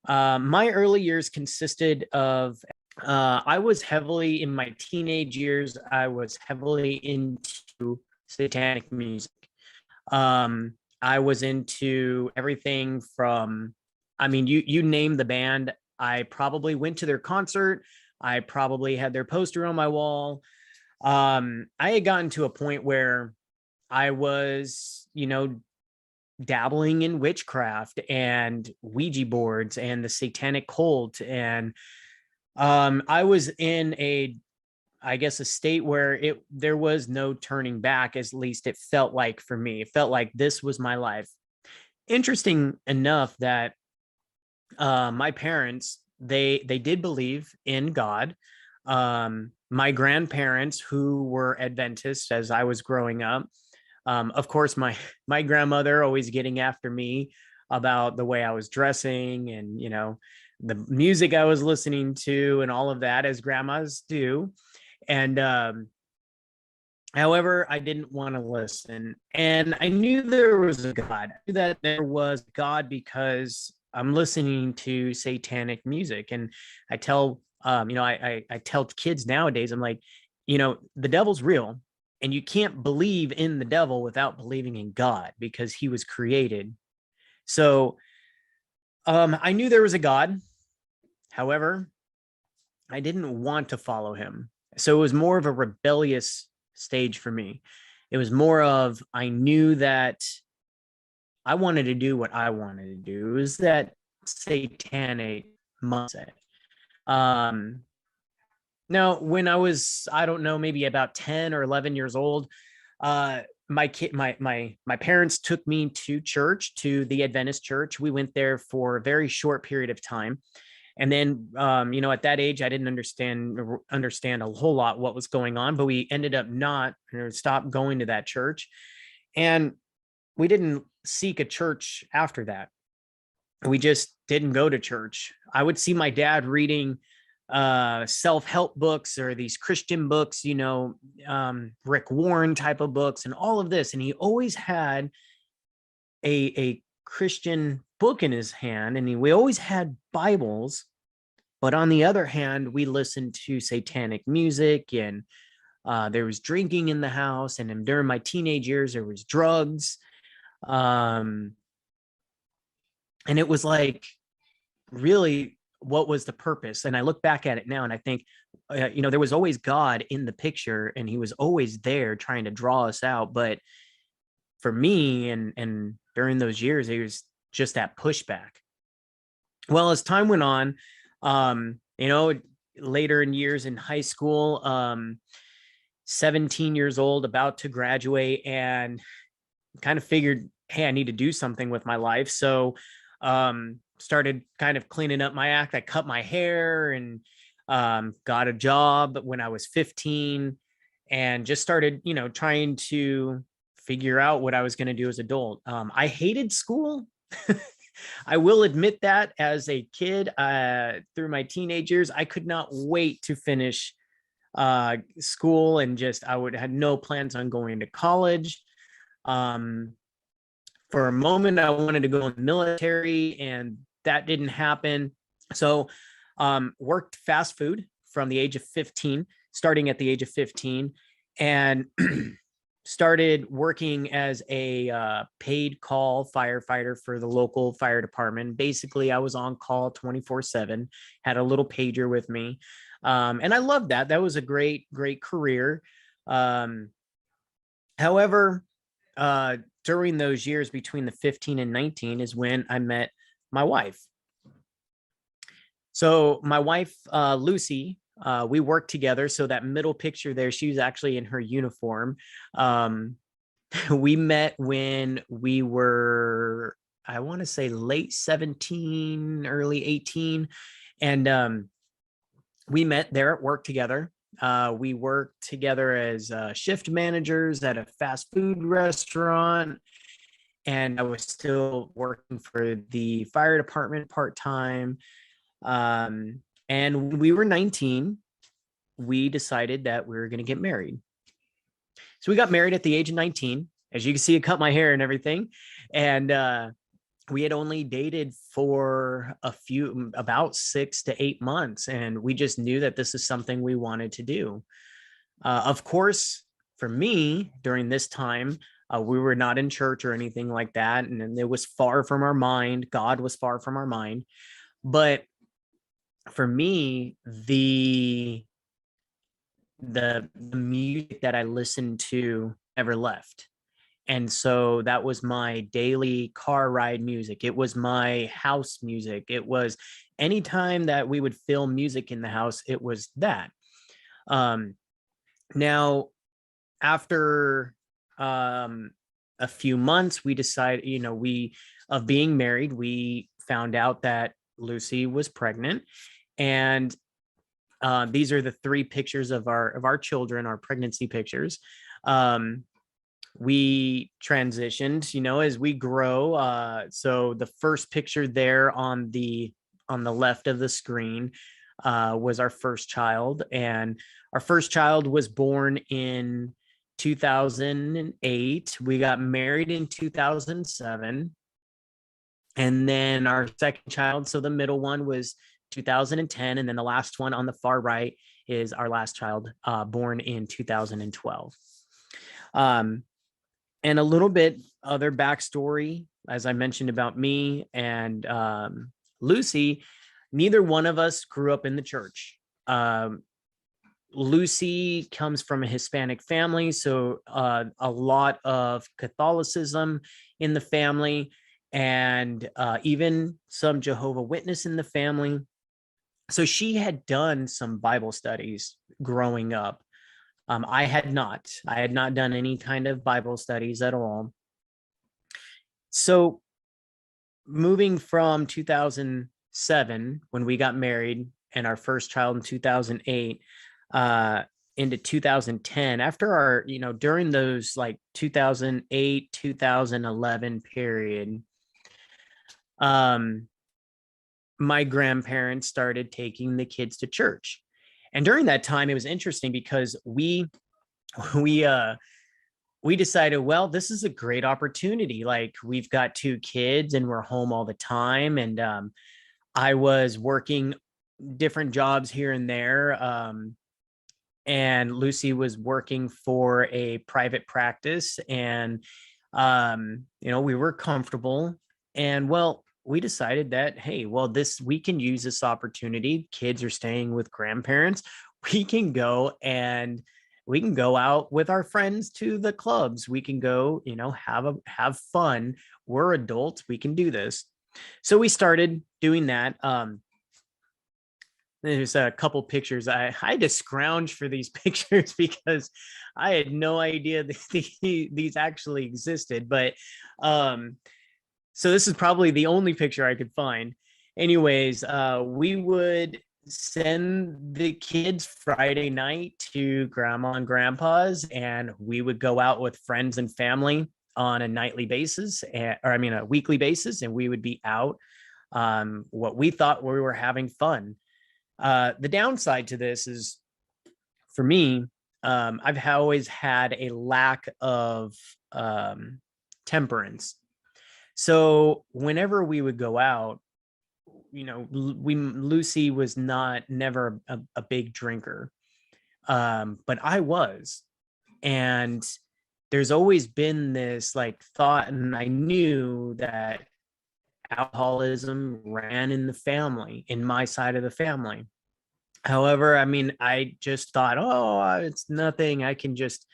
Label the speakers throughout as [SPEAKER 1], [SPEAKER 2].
[SPEAKER 1] My early years consisted of I was heavily in my teenage years. I was heavily into satanic music. I was into everything from, I mean, you name the band. I probably went to their concert. I probably had their poster on my wall. I had gotten to a point where I was, dabbling in witchcraft and Ouija boards and the satanic cult. And I was in I guess, a state where there was no turning back. At least it felt like for me. It felt like this was my life. Interesting enough that my parents, they did believe in God. My grandparents, who were Adventists as I was growing up, of course, my grandmother always getting after me about the way I was dressing and the music I was listening to and all of that, as grandmas do. And however, I didn't want to listen, and I knew there was a God. I knew that there was God because I'm listening to satanic music, and I tell I tell kids nowadays, I'm like, the devil's real, and you can't believe in the devil without believing in God because he was created. So I knew there was a God. However, I didn't want to follow him. So it was more of a rebellious stage for me. It was more of, I knew that I wanted to do what I wanted to do. It was that satanic mindset. Um, Now, when I was, I don't know, maybe about 10 or 11 years old, my parents took me to church, to the Adventist church. We went there for a very short period of time. And then, at that age, I didn't understand a whole lot what was going on, but we ended up not stop going to that church. And we didn't seek a church after that. We just didn't go to church. I would see my dad reading self-help books or these Christian books, Rick Warren type of books and all of this. And he always had a Christian book in his hand, and we always had Bibles. But on the other hand, we listened to satanic music, and there was drinking in the house. And during my teenage years, there was drugs. And it was like, really, what was the purpose? And I look back at it now and I think, there was always God in the picture, and he was always there trying to draw us out. But for me, and during those years, it was just that pushback. Well, as time went on, later in years in high school, 17 years old, about to graduate, and kind of figured, hey, I need to do something with my life. So started kind of cleaning up my act. I cut my hair and got a job when I was 15, and just started, trying to figure out what I was going to do as an adult. I hated school. I will admit that as a kid, through my teenage years, I could not wait to finish school, and I would had no plans on going to college. For a moment, I wanted to go in the military, and that didn't happen. So worked fast food from the age of 15, starting at the age of 15, and started working as a paid call firefighter for the local fire department. Basically, I was on call 24/7, had a little pager with me. And I loved that. That was a great, great career. However, during those years between the 15 and 19 is when I met my wife. So my wife, Lucy, we worked together. So that middle picture there, she was actually in her uniform. We met when we were, I want to say, late 17, early 18. And we met there at work together. We worked together as shift managers at a fast food restaurant. And I was still working for the fire department part-time. And when we were 19, we decided that we were going to get married. So we got married at the age of 19. As you can see, I cut my hair and everything. And we had only dated for about 6 to 8 months, and we just knew that this is something we wanted to do. Of course, for me, during this time, we were not in church or anything like that, and it was far from our mind. God was far from our mind. But for me, the music that I listened to never left. And so that was my daily car ride music. It was my house music. It was anytime that we would film music in the house, it was that. Um, Now, after a few months, we decided, of being married, we found out that Lucy was pregnant. And these are the three pictures of our children, our pregnancy pictures. We transitioned, as we grow. So the first picture there on the left of the screen was our first child, and our first child was born in 2008. We got married in 2007, and then our second child, so the middle one, was 2010, and then the last one on the far right is our last child, born in 2012. And a little bit other backstory, as I mentioned about me and Lucy. Neither one of us grew up in the church. Lucy comes from a Hispanic family, so a lot of Catholicism in the family, and even some Jehovah's Witness in the family. So she had done some Bible studies growing up. I had not. I had not done any kind of Bible studies at all. So moving from 2007, when we got married, and our first child in 2008, into 2010, after our, during those like 2008, 2011 period, my grandparents started taking the kids to church. And during that time, it was interesting because we decided, well, this is a great opportunity. Like, we've got two kids and we're home all the time. And I was working different jobs here and there. And Lucy was working for a private practice, and we were comfortable. And well, we decided that, hey, well, we can use this opportunity. Kids are staying with grandparents. We can go out with our friends to the clubs. We can go, have fun. We're adults. We can do this. So we started doing that. There's a couple pictures. I had to scrounge for these pictures because I had no idea that these actually existed. But so this is probably the only picture I could find. Anyways, we would send the kids Friday night to grandma and grandpa's, and we would go out with friends and family on a nightly basis, a weekly basis, and we would be out. What we thought we were having fun. The downside to this is, for me, I've always had a lack of temperance. So whenever we would go out, Lucy was never a big drinker, but I was. And there's always been this like thought, and I knew that alcoholism ran in the family, in my side of the family. However, I just thought, oh, it's nothing. I can just,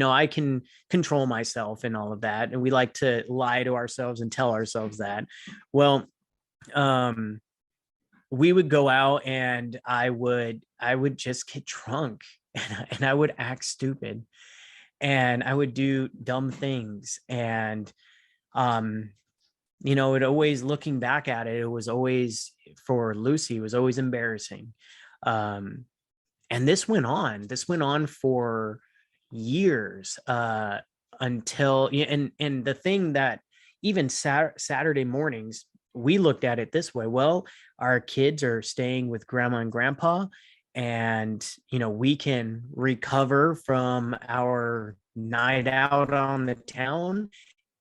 [SPEAKER 1] I can control myself and all of that. And we like to lie to ourselves and tell ourselves that. Well, we would go out, and I would just get drunk, and I would act stupid, and I would do dumb things. And it always, looking back at it, it was always, for Lucy, it was always embarrassing. And this went on for years, until, and the thing that even Saturday mornings, we looked at it this way. Well, our kids are staying with grandma and grandpa, and, we can recover from our night out on the town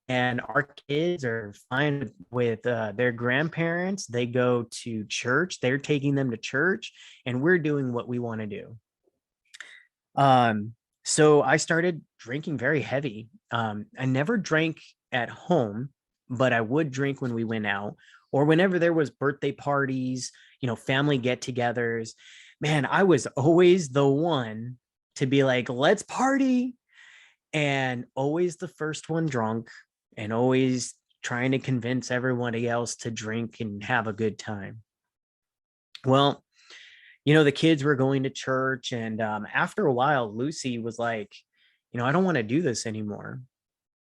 [SPEAKER 1] and our kids are fine with their grandparents. They go to church, they're taking them to church, and we're doing what we want to do. So I started drinking very heavy. I never drank at home, but I would drink when we went out or whenever there was birthday parties, family get-togethers. Man, I was always the one to be like, let's party, and always the first one drunk, and always trying to convince everybody else to drink and have a good time. Well, the kids were going to church, and after a while, Lucy was like, I don't want to do this anymore.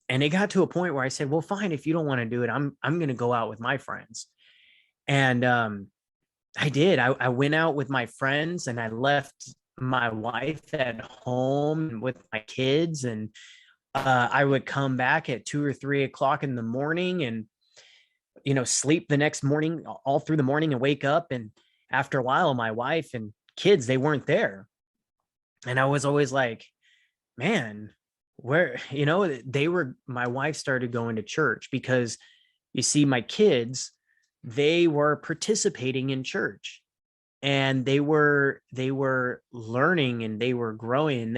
[SPEAKER 1] And it got to a point where I said, well, fine, if you don't want to do it, I'm going to go out with my friends. And I did. I went out with my friends, and I left my wife at home with my kids, and I would come back at 2 or 3 o'clock in the morning, and sleep the next morning all through the morning, and wake up, and after a while, my wife and kids, they weren't there. And I was always like, man, where, my wife started going to church because you see, my kids, they were participating in church, and they were learning, and they were growing, and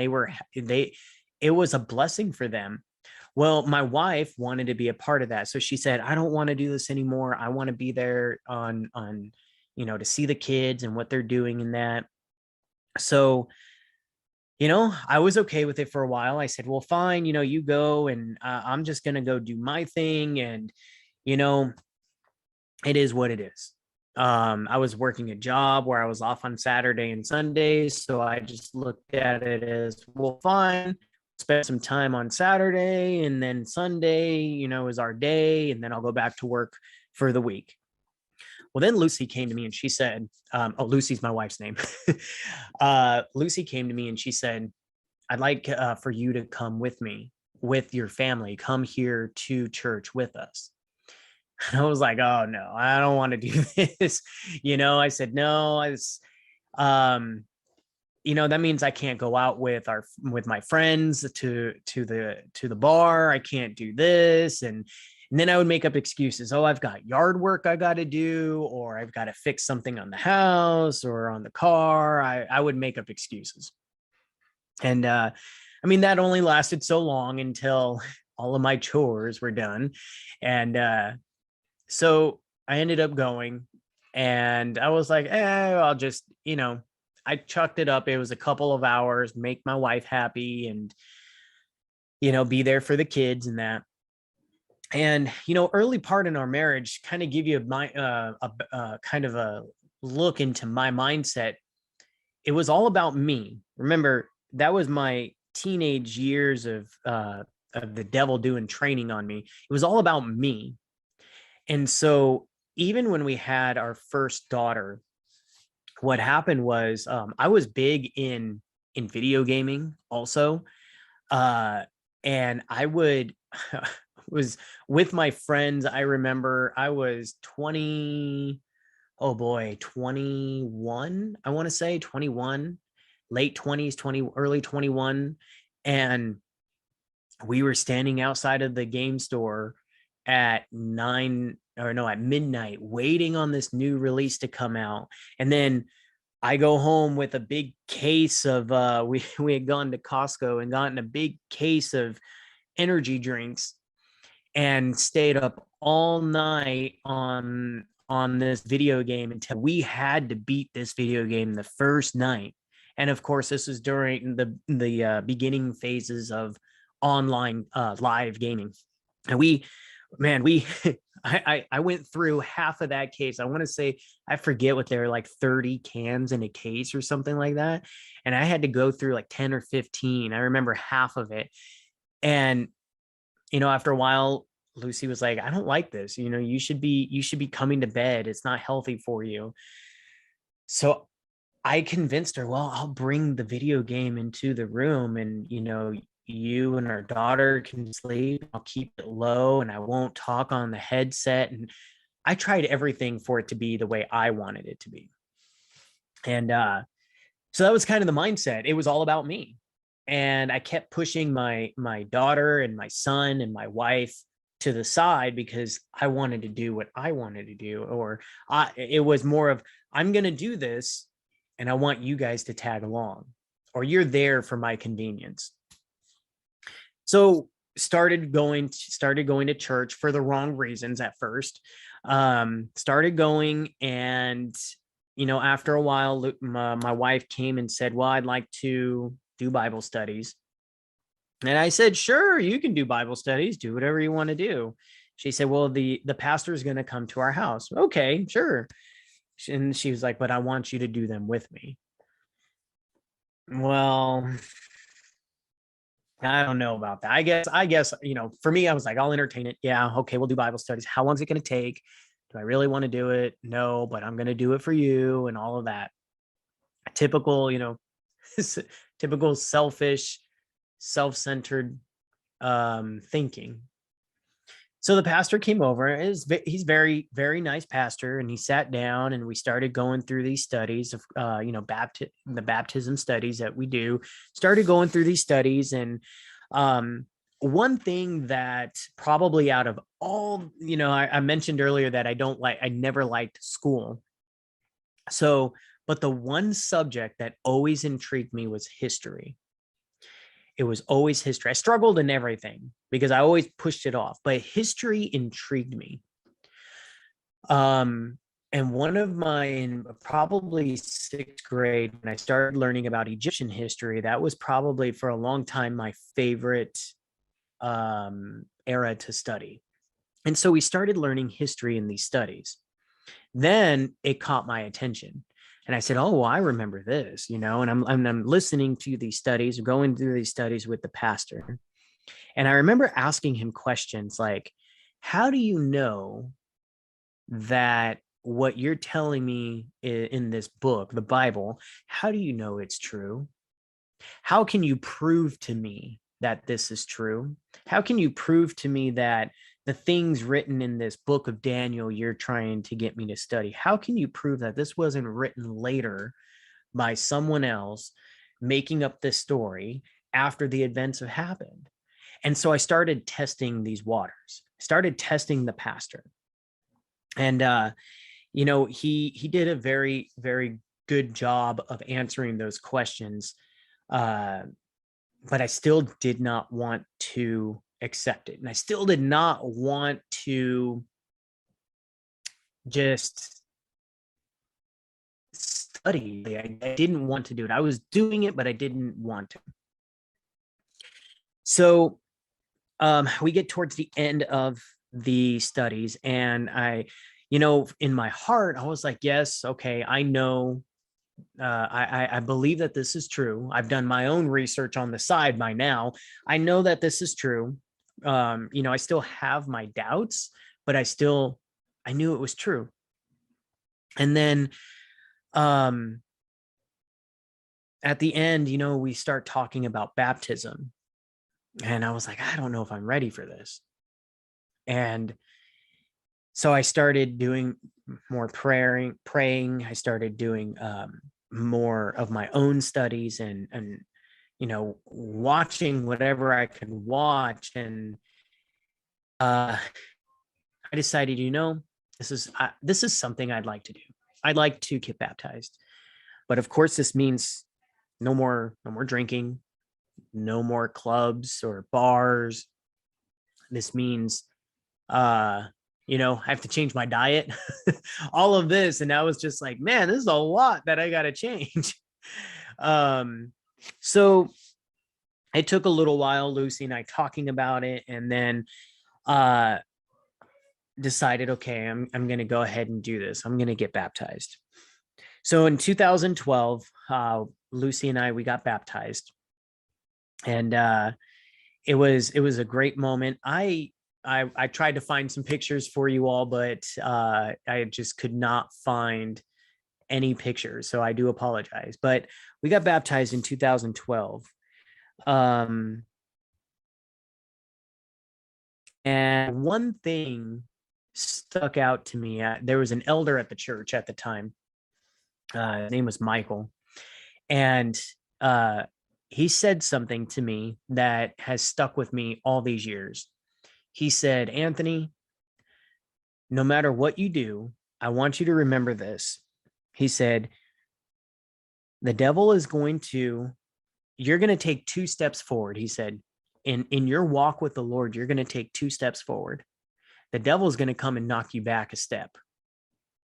[SPEAKER 1] it was a blessing for them. Well, my wife wanted to be a part of that. So she said, I don't want to do this anymore. I want to be there on to see the kids and what they're doing in that. So, I was okay with it for a while. I said, well, fine, you go, and I'm just going to go do my thing. And, it is what it is. I was working a job where I was off on Saturday and Sundays. So I just looked at it as, well, fine, spend some time on Saturday, and then Sunday, is our day. And then I'll go back to work for the week. Well, then Lucy came to me and she said, Lucy's my wife's name. Lucy came to me and she said, I'd like for you to come with me, with your family, come here to church with us. And I was like, oh no, I don't want to do this. I said, no, that means I can't go out with my friends to the bar. I can't do this. And then I would make up excuses. Oh, I've got yard work I got to do, or I've got to fix something on the house or on the car. I would make up excuses. And that only lasted so long until all of my chores were done. And so I ended up going, and I was like, I'll just, I chucked it up. It was a couple of hours, make my wife happy, and, be there for the kids and that. And early part in our marriage, kind of give you a kind of a look into my mindset. It was all about me. Remember, that was my teenage years of the devil doing training on me. It was all about me. And so even when we had our first daughter, what happened was I was big in video gaming also, and I would was with my friends. I remember I was 21, I want to say 21, late 20s, early 21. And we were standing outside of the game store at midnight, waiting on this new release to come out. And then I go home with a big case of we had gone to Costco and gotten a big case of energy drinks, and stayed up all night on this video game until we had to beat this video game the first night. And of course, this was during the beginning phases of online live gaming. And I went through half of that case. I want to say, I forget what they were, like 30 cans in a case or something like that. And I had to go through like 10 or 15. I remember half of it. And after a while, Lucy was like, I don't like this. You should be coming to bed. It's not healthy for you. So I convinced her, well, I'll bring the video game into the room, and, you and our daughter can sleep. I'll keep it low, and I won't talk on the headset. And I tried everything for it to be the way I wanted it to be. And so that was kind of the mindset. It was all about me. And I kept pushing my daughter and my son and my wife to the side because I wanted to do what I wanted to do, or it was more of, I'm going to do this and I want you guys to tag along, or you're there for my convenience. So started going to church for the wrong reasons at first. Started going, and after a while, my wife came and said, well, I'd like to do Bible studies. And I said, sure, you can do Bible studies, do whatever you want to do. She said, well, the pastor is going to come to our house. Okay, sure. And she was like, but I want you to do them with me. Well, I don't know about that. I guess, for me, I was like, I'll entertain it. Yeah. Okay. We'll do Bible studies. How long is it going to take? Do I really want to do it? No, but I'm going to do it for you and all of that. Typical, typical selfish, self-centered thinking. So the pastor came over. He's very, very nice pastor, and he sat down and we started going through these studies of the baptism studies that we do. Started going through these studies, and one thing that probably out of all, I mentioned earlier that I never liked school. So, but the one subject that always intrigued me was history. It was always history. I struggled in everything because I always pushed it off, but history intrigued me. And one of in probably sixth grade, when I started learning about Egyptian history, that was probably for a long time my favorite era to study. And so we started learning history in these studies. Then it caught my attention. And I said, oh, well, I remember this, and I'm listening to these studies, going through these studies with the pastor. And I remember asking him questions like, how do you know that what you're telling me in this book, the Bible, how do you know it's true? How can you prove to me that this is true? How can you prove to me that the things written in this book of Daniel you're trying to get me to study, how can you prove that this wasn't written later by someone else making up this story after the events have happened? And so I started testing these waters, started testing the pastor. And, he did a very, very good job of answering those questions. But I still did not want to accept it. And I still did not want to just study. I didn't want to do it. I was doing it, but I didn't want to. So we get towards the end of the studies, and I, in my heart, I was like, yes, okay, I know. I believe that this is true. I've done my own research on the side by now. I know that this is true. I still have my doubts, but I knew it was true. And then at the end, we start talking about baptism. And I was like, I don't know if I'm ready for this. And so I started doing more praying. I started doing more of my own studies and watching whatever I could watch. And I decided, this is something I'd like to do. I'd like to get baptized. But of course, this means no more drinking, no more clubs or bars. This means I have to change my diet, all of this. And I was just like, man, this is a lot that I got to change. So it took a little while, Lucy and I talking about it, and then decided, okay, I'm going to go ahead and do this. I'm going to get baptized. So in 2012, Lucy and we got baptized, and it was a great moment. I tried to find some pictures for you all, but I just could not find any pictures. So I do apologize, but we got baptized in 2012. And one thing stuck out to me. There was an elder at the church at the time. His name was Michael. And he said something to me that has stuck with me all these years. He said, Anthony, no matter what you do, I want you to remember this. He said, the devil is you're going to take 2 steps forward. He said, in your walk with the Lord, you're going to take 2 steps forward. The devil is going to come and knock you back a step.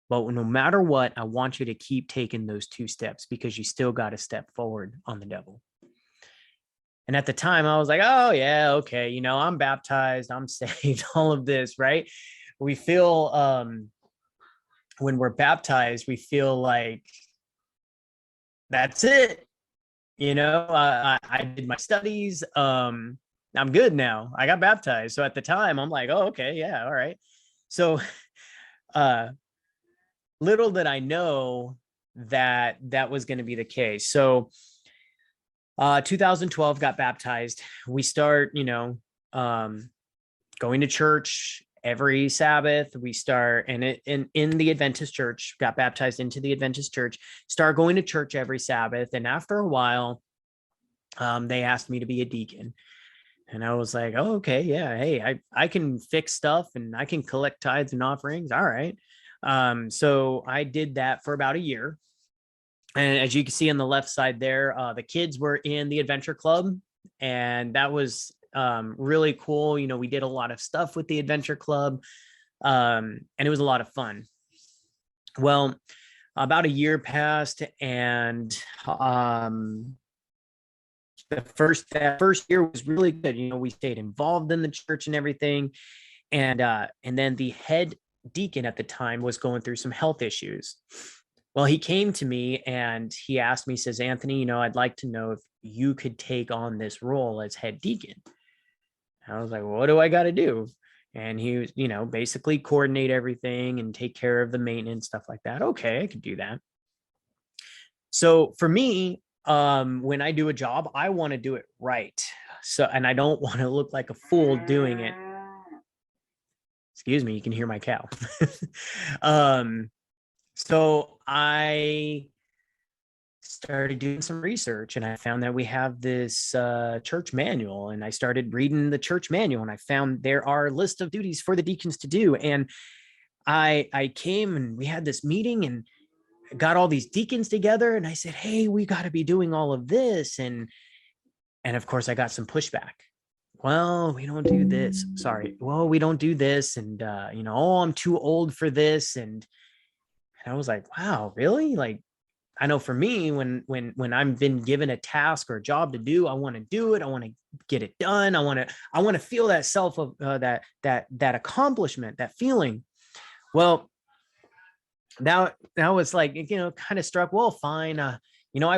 [SPEAKER 1] But no matter what, I want you to keep taking those 2 steps because you still got to step forward on the devil. And at the time I was like, oh yeah, okay. I'm baptized, I'm saved, all of this, right? We feel, when we're baptized, we feel like that's it. I did my studies. I'm good now. I got baptized. So at the time I'm like, oh, okay, yeah. All right. So, little did I know that was going to be the case. So, 2012 got baptized. We start, going to church every Sabbath. We start in the Adventist church, got baptized into the Adventist church, start going to church every Sabbath. And after a while, they asked me to be a deacon. And I was like, oh, okay, yeah. Hey, I can fix stuff and I can collect tithes and offerings. All right. So I did that for about a year. And as you can see on the left side there, the kids were in the adventure club, and that was really cool. We did a lot of stuff with the adventure club, and it was a lot of fun. Well, about a year passed, and that first year was really good. We stayed involved in the church and everything, and then the head deacon at the time was going through some health issues. Well, he came to me and he asked me, says, Anthony, I'd like to know if you could take on this role as head deacon. I was like, well, what do I got to do? And he was, basically coordinate everything and take care of the maintenance, stuff like that. Okay, I could do that. So for me, when I do a job, I want to do it right. So, and I don't want to look like a fool doing it. Excuse me, you can hear my cow. So I started doing some research, and I found that we have this church manual, and I started reading the church manual, and I found there are a list of duties for the deacons to do. And I came and we had this meeting and got all these deacons together, and I said, hey, we got to be doing all of this. And of course I got some pushback. Well, we don't do this. Sorry. Well, we don't do this. And, oh, I'm too old for this. And I was like, wow, really? Like, I know for me, when I've been given a task or a job to do, I want to do it. I want to get it done. I want to feel that self of that accomplishment, that feeling. Well, now it's like, kind of struck, well, fine. I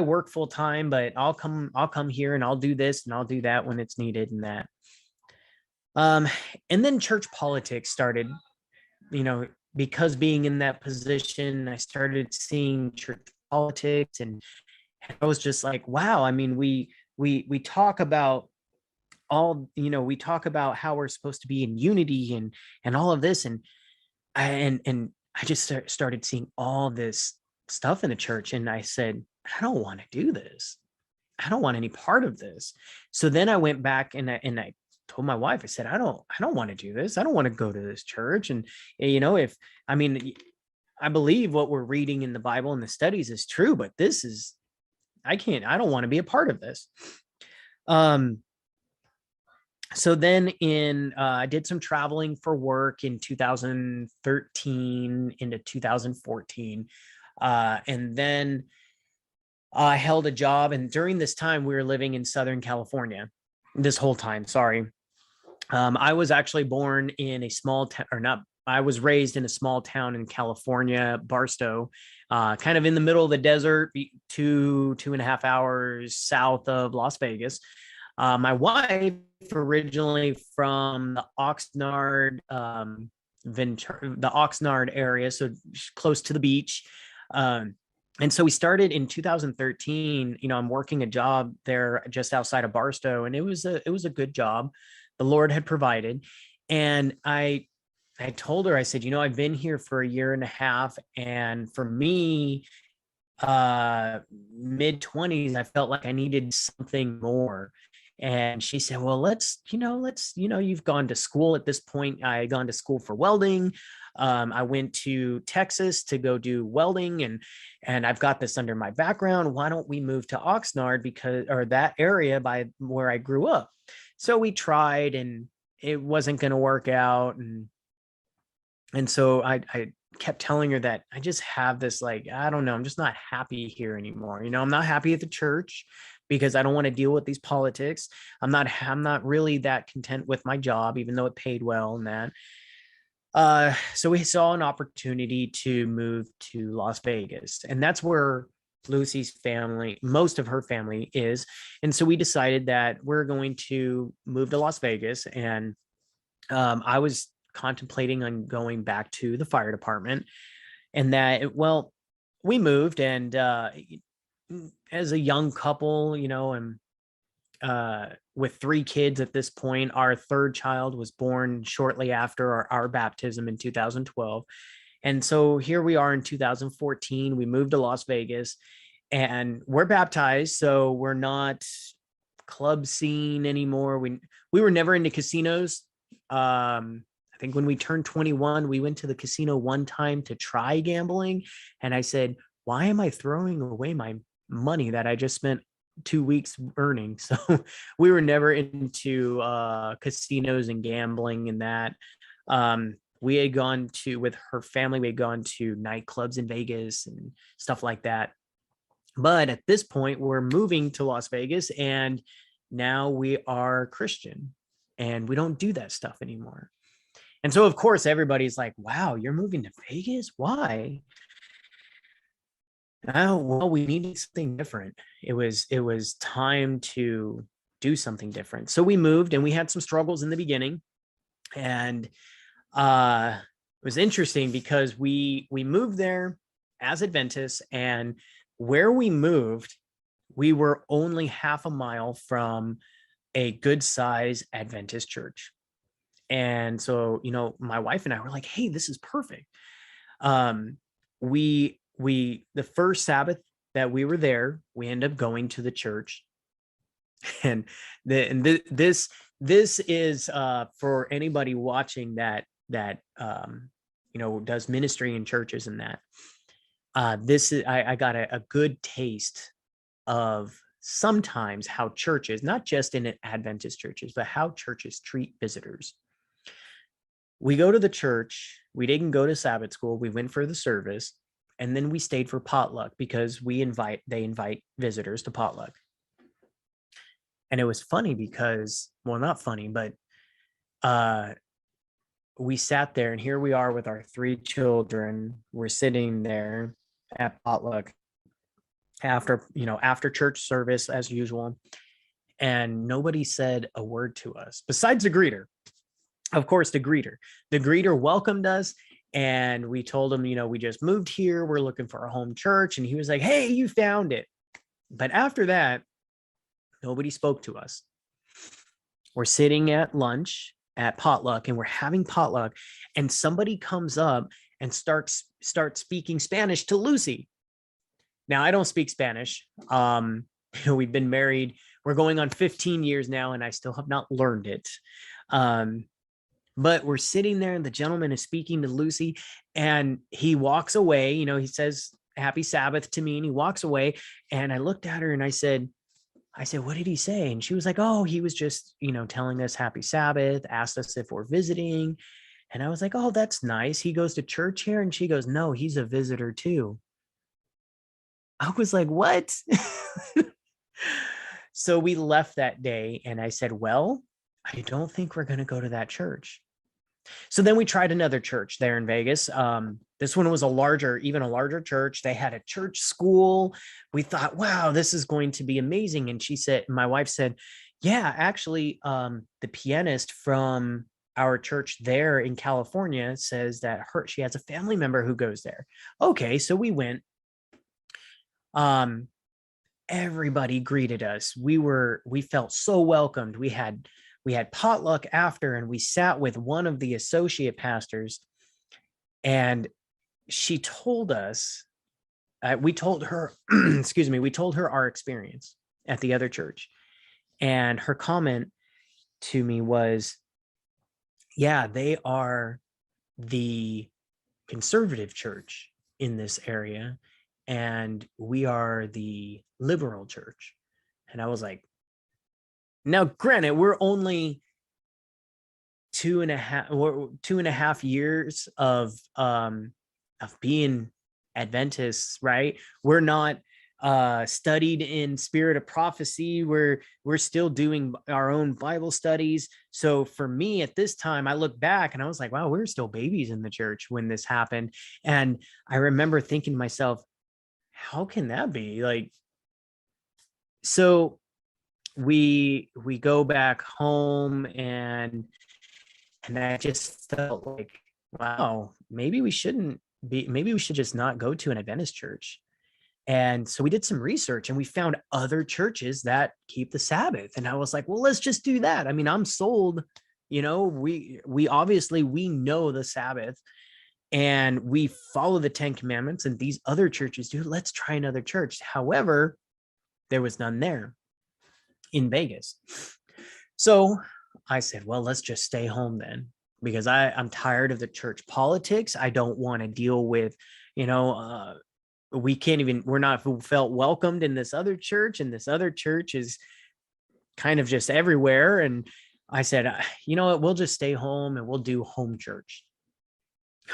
[SPEAKER 1] work full time, but I'll come here and I'll do this and I'll do that when it's needed and that. And then church politics started, because being in that position, I started seeing church politics, and I was just like, wow. I mean, we talk about we talk about how we're supposed to be in unity and all of this. And I just started seeing all this stuff in the church. And I said, I don't want to do this. I don't want any part of this. So then I went back and I told my wife, I said, I don't want to do this. I don't want to go to this church. And, I believe what we're reading in the Bible and the studies is true, but I don't want to be a part of this. So then I did some traveling for work in 2013 into 2014. And then I held a job. And during this time, we were living in Southern California this whole time. Sorry. I was actually born in a small town, or not. I was raised in a small town in California, Barstow, kind of in the middle of the desert, 2.5 hours south of Las Vegas. My wife originally from the Oxnard, the Oxnard area, so close to the beach. And so we started in 2013. I'm working a job there just outside of Barstow, and it was a good job. The Lord had provided. And I told her, I said, I've been here for 1.5 years. And for me, mid-20s, I felt like I needed something more. And she said, well, you've gone to school at this point. I had gone to school for welding. I went to Texas to go do welding, and I've got this under my background. Why don't we move to Oxnard, or that area by where I grew up? So we tried, and it wasn't going to work out. And so I kept telling her that I just have this, like, I don't know, I'm just not happy here anymore. I'm not happy at the church because I don't want to deal with these politics. I'm not really that content with my job, even though it paid well and that. So we saw an opportunity to move to Las Vegas, and that's where Lucy's family, most of her family is. And so we decided that we're going to move to Las Vegas. And I was contemplating on going back to the fire department, and well, we moved, and as a young couple, and with 3 kids at this point, our 3rd child was born shortly after our baptism in 2012. And so here we are in 2014, we moved to Las Vegas, and we're baptized. So we're not club scene anymore. We were never into casinos. I think when we turned 21, we went to the casino one time to try gambling. And I said, why am I throwing away my money that I just spent 2 weeks earning? So we were never into casinos and gambling and that. We had gone with her family, we had gone to nightclubs in Vegas and stuff like that. But at this point, we're moving to Las Vegas, and now we are Christian, and we don't do that stuff anymore. And so, of course, everybody's like, wow, you're moving to Vegas? Why? Oh, well, we needed something different. It was time to do something different. So we moved, and we had some struggles in the beginning. And it was interesting because we moved there as Adventists, and where we moved, we were only half a mile from a good size Adventist church. And so, my wife and I were like, hey, this is perfect. We the first Sabbath that we were there, we ended up going to the church. And this is for anybody watching that does ministry in churches and that. This is I got a good taste of sometimes how churches, not just in Adventist churches, but how churches treat visitors. We go to the church, we didn't go to Sabbath school, we went for the service, and then we stayed for potluck because they invite visitors to potluck. And it was funny because, well, not funny, but we sat there, and here we are with our 3 children. We're sitting there at potluck after church service as usual, and nobody said a word to us besides the greeter. Of course, the greeter welcomed us, and we told him, we just moved here, we're looking for a home church. And he was like, hey, you found it. But after that, nobody spoke to us. We're sitting at lunch at potluck, and we're having potluck, and somebody comes up and starts speaking Spanish to Lucy. Now, I don't speak Spanish. We've been married, we're going on 15 years now, and I still have not learned it. But we're sitting there, and the gentleman is speaking to Lucy, and he walks away. He says, happy Sabbath to me, and he walks away. And I looked at her and I said, what did he say? And she was like, oh, he was just, telling us happy Sabbath, asked us if we're visiting. And I was like, oh, that's nice. He goes to church here? And she goes, no, he's a visitor too. I was like, what? So we left that day, and I said, well, I don't think we're going to go to that church. So then we tried another church there in Vegas. This one was even a larger church. They had a church school. We thought, wow, this is going to be amazing. And my wife said, yeah, actually, the pianist from our church there in California says that she has a family member who goes there. Okay, so we went. Everybody greeted us. We felt so welcomed. We had potluck after, and we sat with one of the associate pastors, and she told us, we told her, we told her our experience at the other church. And her comment to me was, yeah, they are the conservative church in this area, and we are the liberal church. And I was like, now granted, we're only 2.5 years of being Adventists, right? We're not studied in spirit of prophecy. We're still doing our own Bible studies. So for me at this time, I look back and I was like, wow, we're still babies in the church when this happened. And I remember thinking to myself, how can that be? Like, so we go back home, and I just felt like, wow, maybe we should just not go to an Adventist church. And so we did some research and we found other churches that keep the Sabbath. And I was like, well, let's just do that. I mean, I'm sold, we obviously we know the Sabbath and we follow the 10 Commandments, and these other churches do. Let's try another church. However, there was none there in Vegas. So I said, well, let's just stay home then, because I'm tired of the church politics. I don't want to deal with, we're not felt welcomed in this other church, and this other church is kind of just everywhere. And I said, you know what, we'll just stay home and we'll do home church.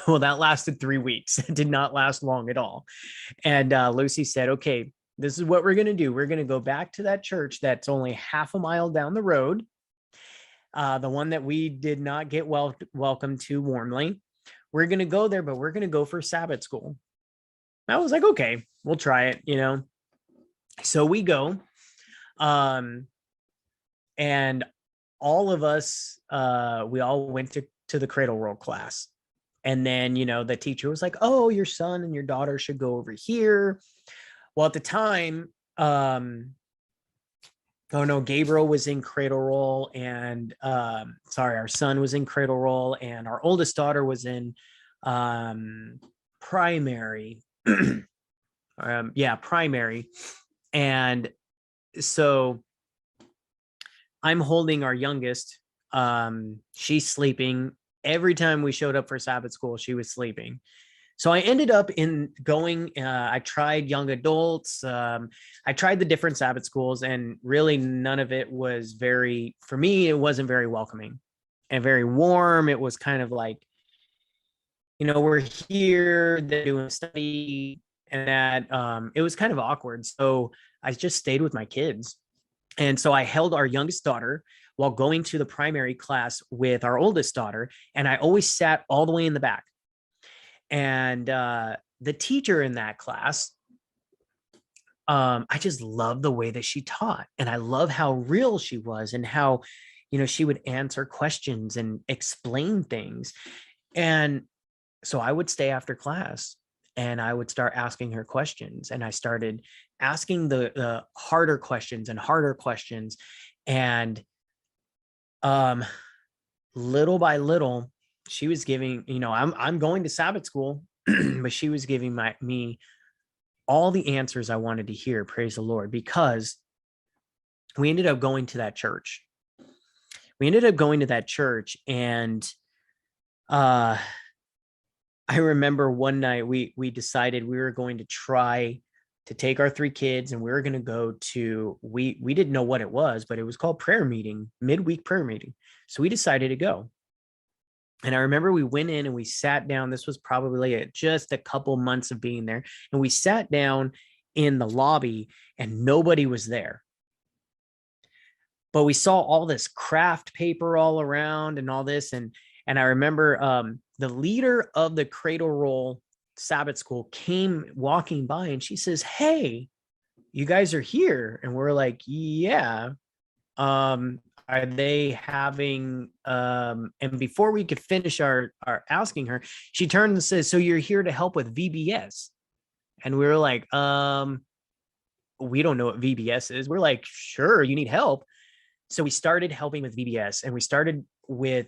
[SPEAKER 1] Well, that lasted 3 weeks. It did not last long at all. And Lucy said, okay, this is what we're going to do. We're going to go back to that church that's only half a mile down the road. The one that we did not get welcome to warmly. We're going to go there, but we're going to go for Sabbath school. I was like, okay, we'll try it, So we go. And all of us, we all went to the cradle roll class. And then, the teacher was like, oh, your son and your daughter should go over here. Well, at the time, Gabriel was in cradle roll, and our son was in cradle roll, and our oldest daughter was in primary. Primary. And so I'm holding our youngest. She's sleeping. Every time we showed up for Sabbath school, she was sleeping. So I ended up I tried young adults. I tried the different Sabbath schools, and really none of it was for me, it wasn't very welcoming and very warm. It was kind of like, we're here, they're doing study, and that it was kind of awkward. So I just stayed with my kids. And so I held our youngest daughter while going to the primary class with our oldest daughter. And I always sat all the way in the back. And the teacher in that class, I just love the way that she taught. And I love how real she was, and how, she would answer questions and explain things. And so I would stay after class and I would start asking her questions. And I started asking the harder questions and harder questions. And little by little, she was giving, I'm going to Sabbath school, but she was giving me all the answers I wanted to hear. Praise the Lord. Because we ended up going to that church. And I remember one night we decided we were going to try to take our 3 kids, and we were going to go to, we didn't know what it was, but it was called prayer meeting, midweek prayer meeting. So we decided to go. And I remember we went in and we sat down. This was probably just a couple months of being there. And we sat down in the lobby and nobody was there. But we saw all this craft paper all around and all this. And I remember the leader of the Cradle Roll Sabbath School came walking by, and she says, "Hey, you guys are here." And we're like, "Yeah." Are they having and before we could finish our asking her, she turned and says, "So you're here to help with VBS?" And we were like, we don't know what VBS is. We're like, "Sure, you need help." So we started helping with VBS, and we started with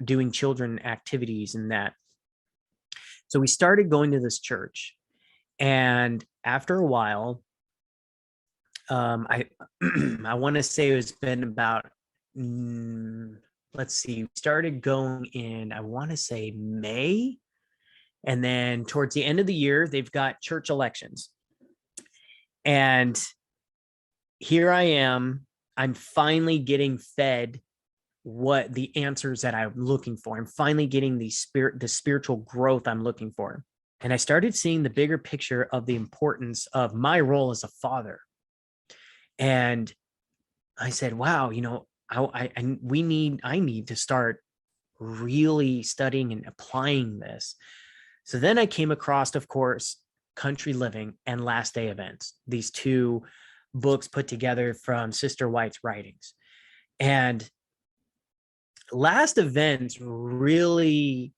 [SPEAKER 1] doing children activities and that. So we started going to this church, and after a while, I I want to say it's been about let's see, started going in, I want to say May, and then towards the end of the year they've got church elections. And here I am, I'm finally getting fed what the answers that I'm looking for. I'm finally getting the spiritual growth I'm looking for. And I started seeing the bigger picture of the importance of my role as a father. And I said, wow, I need to start really studying and applying this. So then I came across, of course, Country Living and Last Day Events, these two books put together from Sister White's writings. And Last Events really,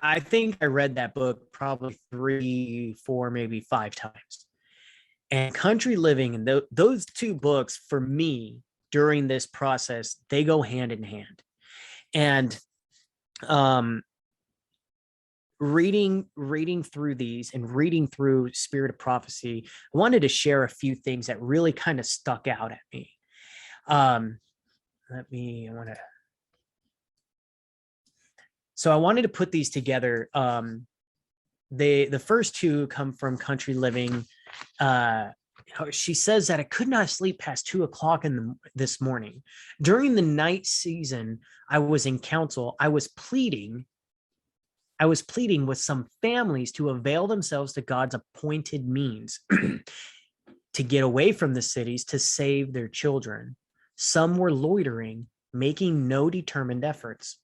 [SPEAKER 1] I think I read that book probably 3, 4, maybe 5 times. And Country Living and those two books for me during this process, they go hand in hand. And reading through these and reading through Spirit of Prophecy, I wanted to share a few things that really kind of stuck out at me. So I wanted to put these together. The first two come from Country Living. She says that I could not sleep past 2:00 this morning. During the night season, I was in council. I was pleading with some families to avail themselves to God's appointed means to get away from the cities to save their children. Some were loitering, making no determined efforts.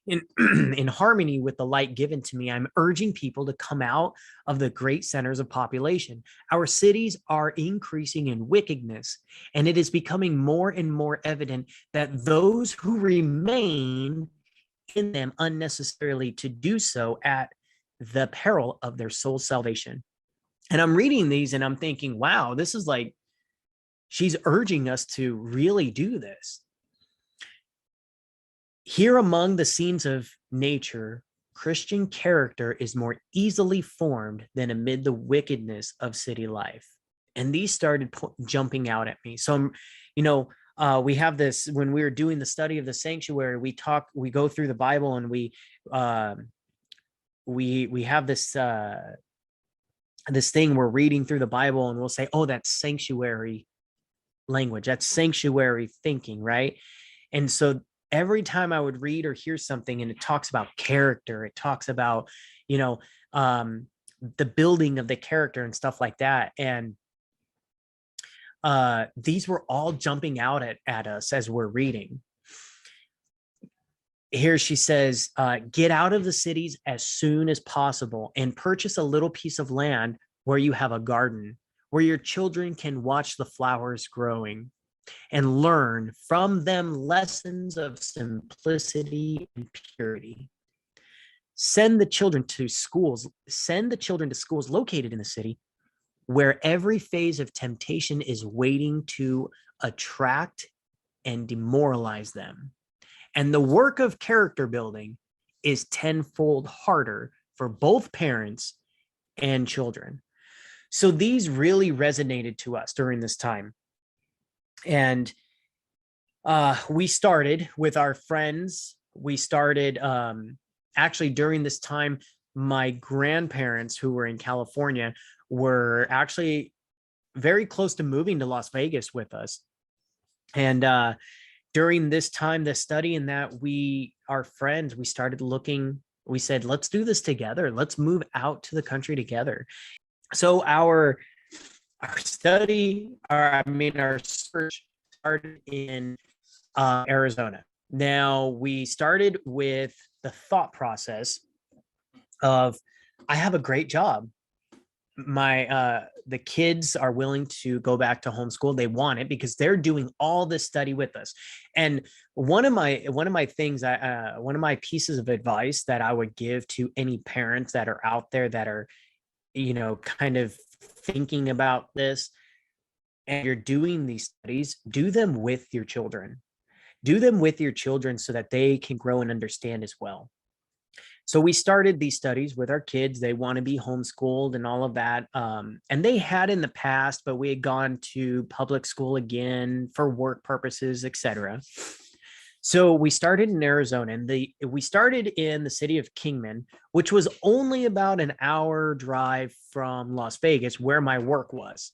[SPEAKER 1] In harmony with the light given to me, I'm urging people to come out of the great centers of population. Our cities are increasing in wickedness, and it is becoming more and more evident that those who remain in them unnecessarily to do so at the peril of their soul's salvation. And I'm reading these and I'm thinking, wow, this is like, she's urging us to really do this. Here among the scenes of nature, Christian character is more easily formed than amid the wickedness of city life. And these started jumping out at me. So, we have this, when we were doing the study of the sanctuary, we go through the Bible and we have this, this thing, we're reading through the Bible and we'll say, oh, that's sanctuary language. That's sanctuary thinking. Right. And so every time I would read or hear something and it talks about character, it talks about, the building of the character and stuff like that. And these were all jumping out at us as we're reading. Here she says, get out of the cities as soon as possible and purchase a little piece of land where you have a garden, where your children can watch the flowers growing and learn from them lessons of simplicity and purity. Send the children to schools located in the city where every phase of temptation is waiting to attract and demoralize them. And the work of character building is tenfold harder for both parents and children. So these really resonated to us during this time. And we started with our friends. We started actually during this time, my grandparents who were in California were actually very close to moving to Las Vegas with us. And during this time, the study and that our friends, we started looking, we said, let's do this together. Let's move out to the country together. So our search started in Arizona. Now we started with the thought process of, I have a great job. The kids are willing to go back to homeschool. They want it because they're doing all this study with us. And one of my things, one of my pieces of advice that I would give to any parents that are out there that are, kind of thinking about this, and you're doing these studies, do them with your children. Do them with your children so that they can grow and understand as well. So we started these studies with our kids. They want to be homeschooled and all of that. And they had in the past, but we had gone to public school again for work purposes, etc. So we started in Arizona, and we started in the city of Kingman, which was only about an hour drive from Las Vegas, where my work was.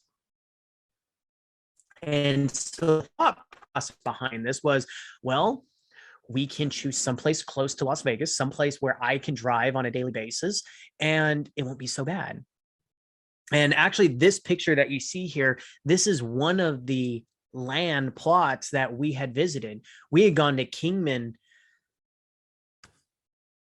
[SPEAKER 1] And so the thought process behind this was, well, we can choose someplace close to Las Vegas, someplace where I can drive on a daily basis, and it won't be so bad. And actually, this picture that you see here, this is one of the land plots that we had visited. We had gone to Kingman,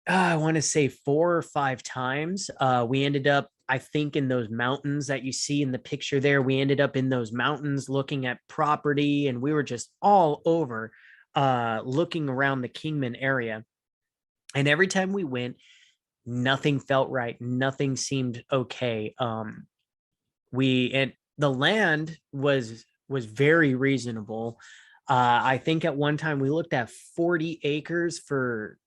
[SPEAKER 1] I want to say 4 or 5 times. We ended up, I think, in those mountains that you see in the picture there. We ended up in those mountains looking at property, and we were just all over looking around the Kingman area. And every time we went, nothing felt right. Nothing seemed okay. And the land was very reasonable. I think at one time we looked at 40 acres for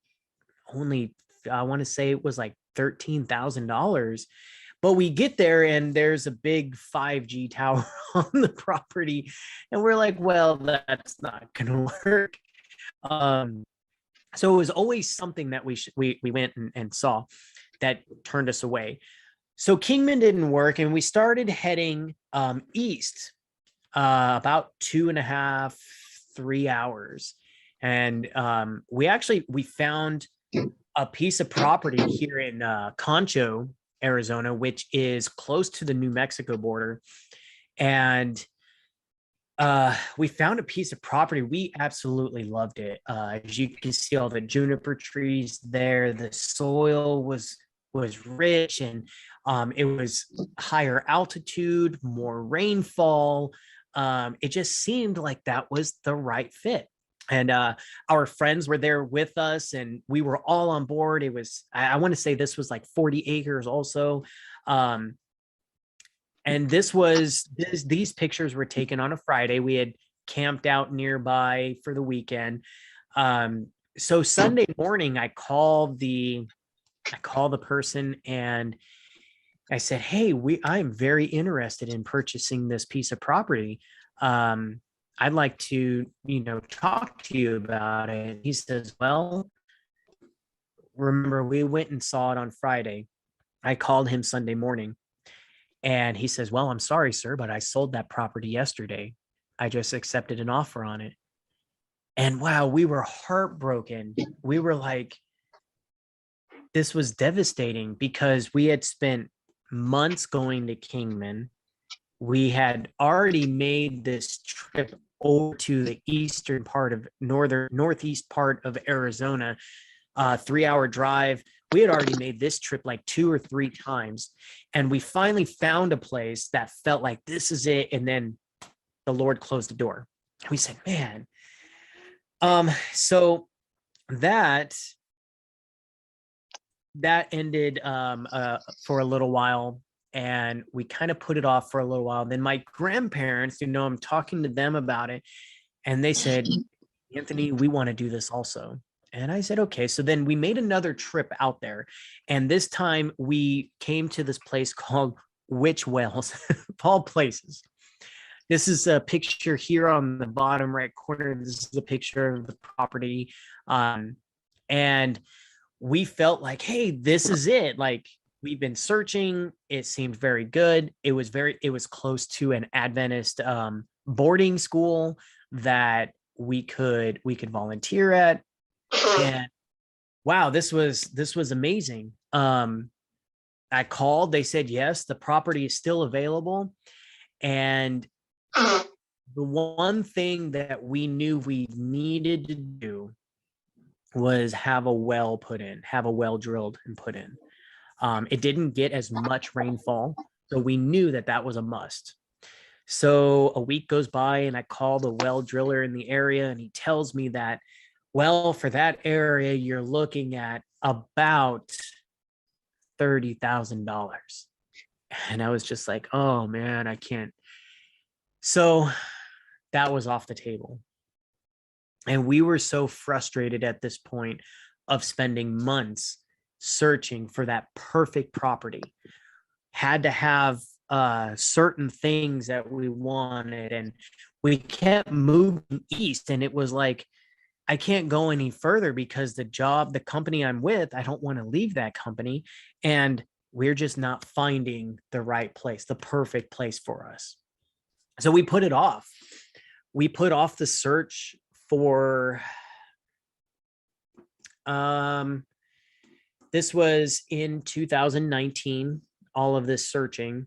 [SPEAKER 1] only, I want to say it was like $13,000. But we get there and there's a big 5G tower on the property, and we're like, well, that's not gonna work. So it was always something that we went and saw that turned us away. So Kingman didn't work, and we started heading east, about 2.5, 3 hours. And we found a piece of property here in Concho, Arizona, which is close to the New Mexico border. And we found a piece of property. We absolutely loved it. As you can see, all the juniper trees there, the soil was rich, and it was higher altitude, more rainfall. It just seemed like that was the right fit. And our friends were there with us, and we were all on board. It was, I want to say this was like 40 acres also. And these pictures were taken on a Friday. We had camped out nearby for the weekend. So Sunday morning, I called the person and I said, hey, I'm very interested in purchasing this piece of property. I'd like to, talk to you about it. He says, well, remember, we went and saw it on Friday. I called him Sunday morning, and he says, well, I'm sorry, sir, but I sold that property yesterday. I just accepted an offer on it. And wow, we were heartbroken. We were like, this was devastating because we had spent months going to Kingman. We had already made this trip over to the eastern part of northeast part of Arizona, 3-hour drive. We had already made this trip like 2 or 3 times. And we finally found a place that felt like this is it. And then the Lord closed the door. And we said, man. So that ended for a little while, and we kind of put it off for a little while. Then my grandparents, I'm talking to them about it, and they said, Anthony, we want to do this also. And I said, okay. So then we made another trip out there, and this time we came to this place called Witch Wells, of all places. This is a picture here on the bottom right corner. This is a picture of the property. And we felt like, hey, this is it. Like, we've been searching. It seemed very good. It was close to an Adventist boarding school that we could volunteer at. And wow, this was amazing. I called, they said, yes, the property is still available. And the one thing that we knew we needed to do was have a well drilled and put in. It didn't get as much rainfall, so we knew that was a must. So a week goes by, and I call the well driller in the area, and he tells me that, well, for that area, you're looking at about $30,000. And I was just like, oh man, I can't. So that was off the table. And we were so frustrated at this point of spending months searching for that perfect property. Had to have certain things that we wanted, and we kept moving east, and it was like, I can't go any further because the company I'm with, I don't want to leave that company, and we're just not finding the right place, the perfect place for us. So we put it off. We put off the search for this was in 2019, all of this searching.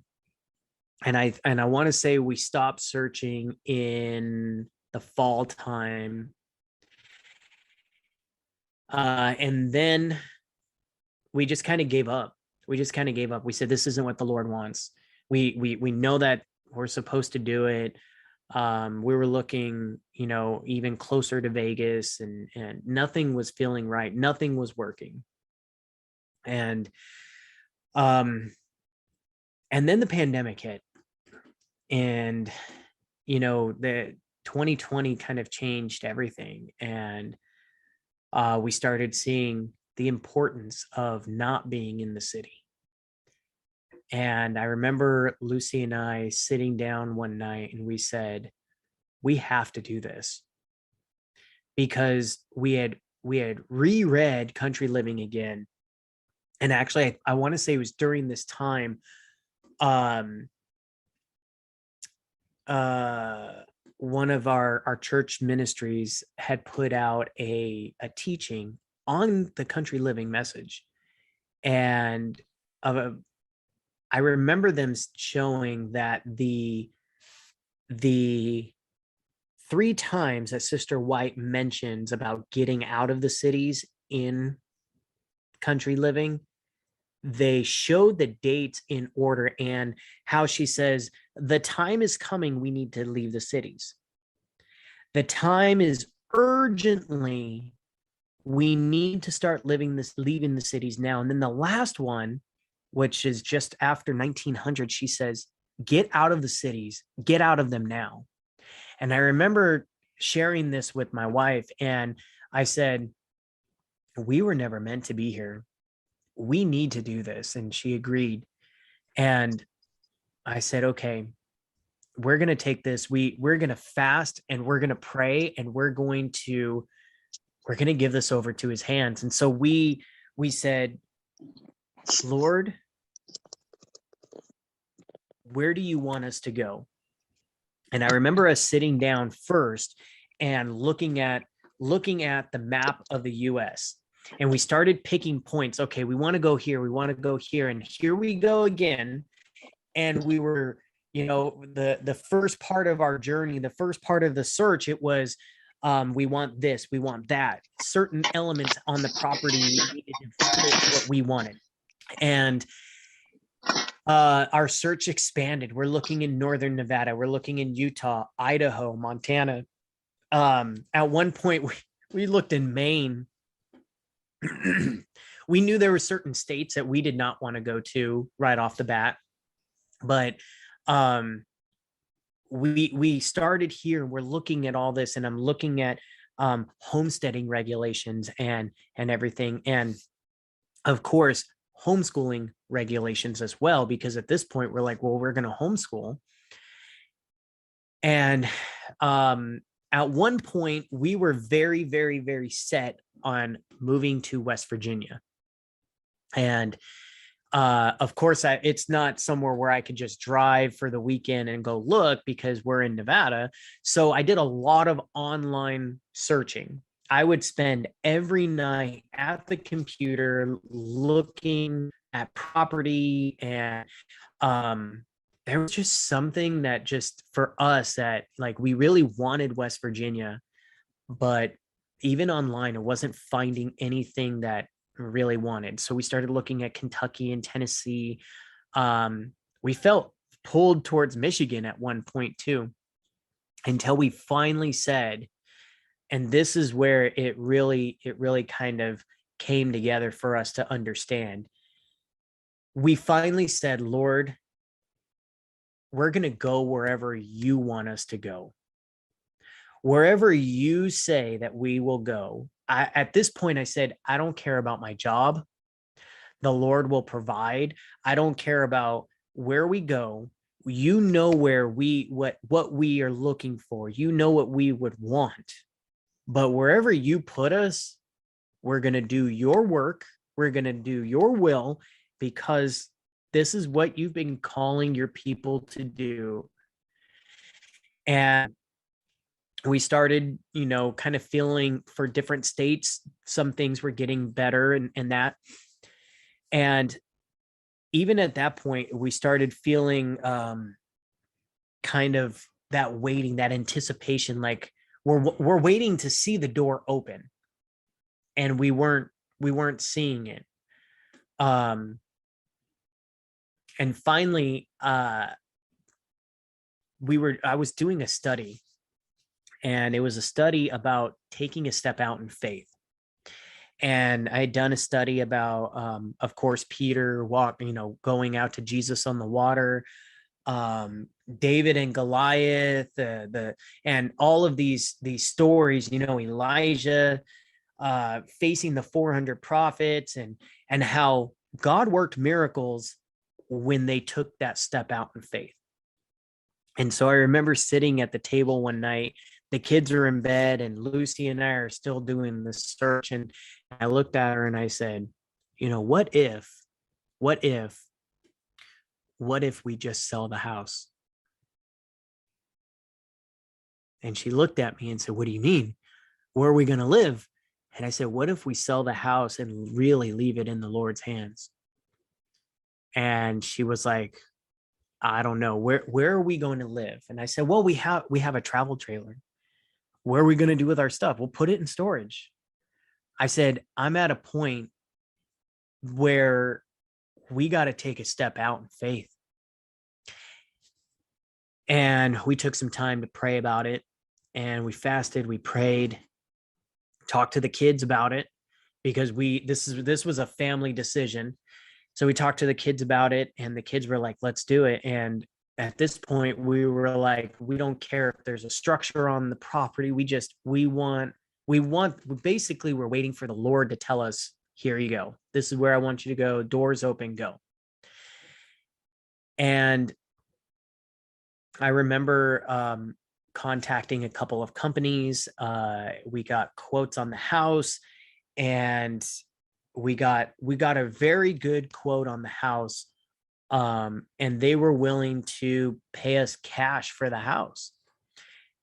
[SPEAKER 1] And I want to say we stopped searching in the fall time. And then we just kind of gave up. We said, this isn't what the Lord wants. We know that we're supposed to do it. We were looking, even closer to Vegas, and nothing was feeling right. Nothing was working. And then the pandemic hit, and, the 2020 kind of changed everything. And we started seeing the importance of not being in the city. And I remember Lucy and I sitting down one night, and we said, we have to do this, because we had reread Country Living again. And actually, I want to say it was during this time, one of our church ministries had put out a teaching on the Country Living message. And I remember them showing that the 3 times that Sister White mentions about getting out of the cities in Country Living, they showed the dates in order, and how she says, the time is coming, we need to leave the cities. The time is urgently, we need to start leaving the cities now. And then the last one, which is just after 1900, she says, get out of the cities, get out of them now. And I remember sharing this with my wife, and I said, we were never meant to be here. We need to do this. And she agreed. And I said, okay, we're going to take this. We're going to fast, and we're going to pray, and we're going to give this over to his hands. And so we said, Lord, where do you want us to go? And I remember us sitting down first and looking at the map of the US. And we started picking points. Okay, we want to go here. We want to go here. And here we go again. And we were, the first part of our journey, the first part of the search, it was, we want this, we want that. Certain elements on the property needed to fit what we wanted. And our search expanded. We're looking in northern Nevada. We're looking in Utah, Idaho, Montana. At one point, we looked in Maine. We knew there were certain states that we did not want to go to right off the bat, but we started here. We're looking at all this, and I'm looking at homesteading regulations and everything, and of course homeschooling regulations as well, because at this point we're like, well, we're going to homeschool. And at one point we were very, very, very set on moving to West Virginia. And of course, it's not somewhere where I could just drive for the weekend and go look, because we're in Nevada. So I did a lot of online searching. I would spend every night at the computer looking at property, and there was just something that just for us that, like, we really wanted West Virginia, but even online, it wasn't finding anything that really wanted. So we started looking at Kentucky and Tennessee. We felt pulled towards Michigan at one point too, until we finally said, and this is where it really kind of came together for us to understand. We finally said, Lord, we're going to go wherever you want us to go. Wherever you say that we will go. At this point, I said, I don't care about my job. The Lord will provide. I don't care about where we go. You know where what we are looking for. You know what we would want. But wherever you put us, we're going to do your work. We're going to do your will, because this is what you've been calling your people to do. And we started, kind of feeling for different states, some things were getting better and that. And even at that point, we started feeling kind of that waiting, that anticipation, like we're waiting to see the door open, and we weren't seeing it. And finally, I was doing a study, and it was a study about taking a step out in faith. And I had done a study about, of course, Peter going out to Jesus on the water, David and Goliath, and all of these stories, Elijah facing the 400 prophets, and how God worked miracles when they took that step out in faith. And so I remember sitting at the table one night, the kids are in bed, and Lucy and I are still doing the search. And I looked at her and I said, what if we just sell the house? And she looked at me and said, what do you mean? Where are we going to live? And I said, what if we sell the house and really leave it in the Lord's hands? And she was like, I don't know, where are we going to live? And I said, well, we have a travel trailer. What are we going to do with our stuff? We'll put it in storage. I said, I'm at a point where we got to take a step out in faith. And we took some time to pray about it, and we fasted, we prayed, talked to the kids about it, because this was a family decision. So we talked to the kids about it, and the kids were like, let's do it. And at this point, we were like, we don't care if there's a structure on the property. We want, basically, we're waiting for the Lord to tell us, here you go. This is where I want you to go. Doors open, go. And I remember contacting a couple of companies. We got quotes on the house, and we got a very good quote on the house. And they were willing to pay us cash for the house,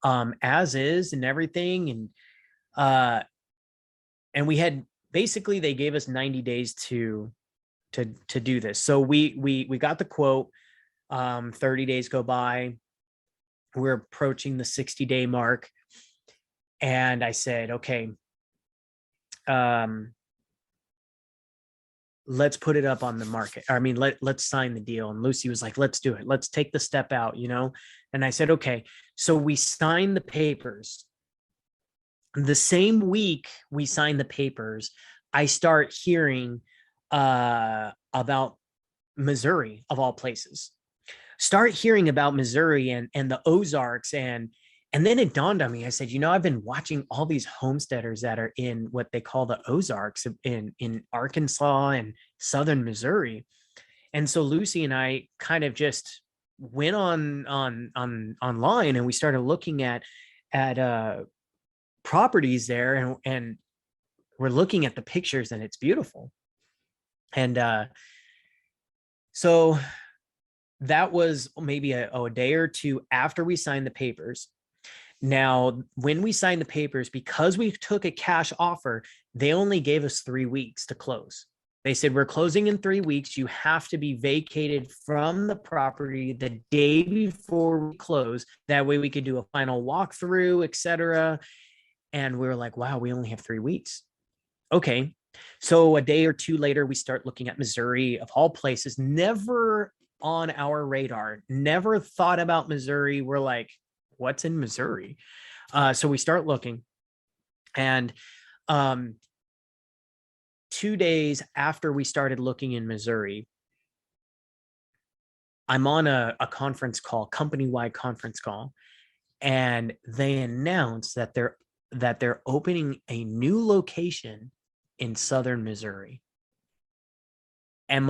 [SPEAKER 1] as is, and everything. And we had, basically, they gave us 90 days to do this. So we got the quote. 30 days go by. We're approaching the 60-day mark. And I said, okay, let's put it up on the market. I mean, let's sign the deal. And Lucy was like, let's do it. Let's take the step out, And I said, okay. So we signed the papers. The same week we signed the papers, I start hearing about Missouri, of all places. Start hearing about Missouri and the Ozarks. And then it dawned on me. I said, I've been watching all these homesteaders that are in what they call the Ozarks in Arkansas and southern Missouri. And so Lucy and I kind of just went online, and we started looking at properties there, and we're looking at the pictures, and it's beautiful. And so that was maybe a day or two after we signed the papers. Now, when we signed the papers, because we took a cash offer, they only gave us 3 weeks to close. They said, we're closing in 3 weeks. You have to be vacated from the property the day before we close. That way we could do a final walkthrough, etc. And we were like, wow, we only have 3 weeks. Okay. So a day or two later, we start looking at Missouri, of all places, never on our radar, never thought about Missouri. We're like, what's in Missouri? So we start looking, and 2 days after we started looking in Missouri, I'm on a conference call, company-wide conference call, and they announced that they're opening a new location in southern Missouri. And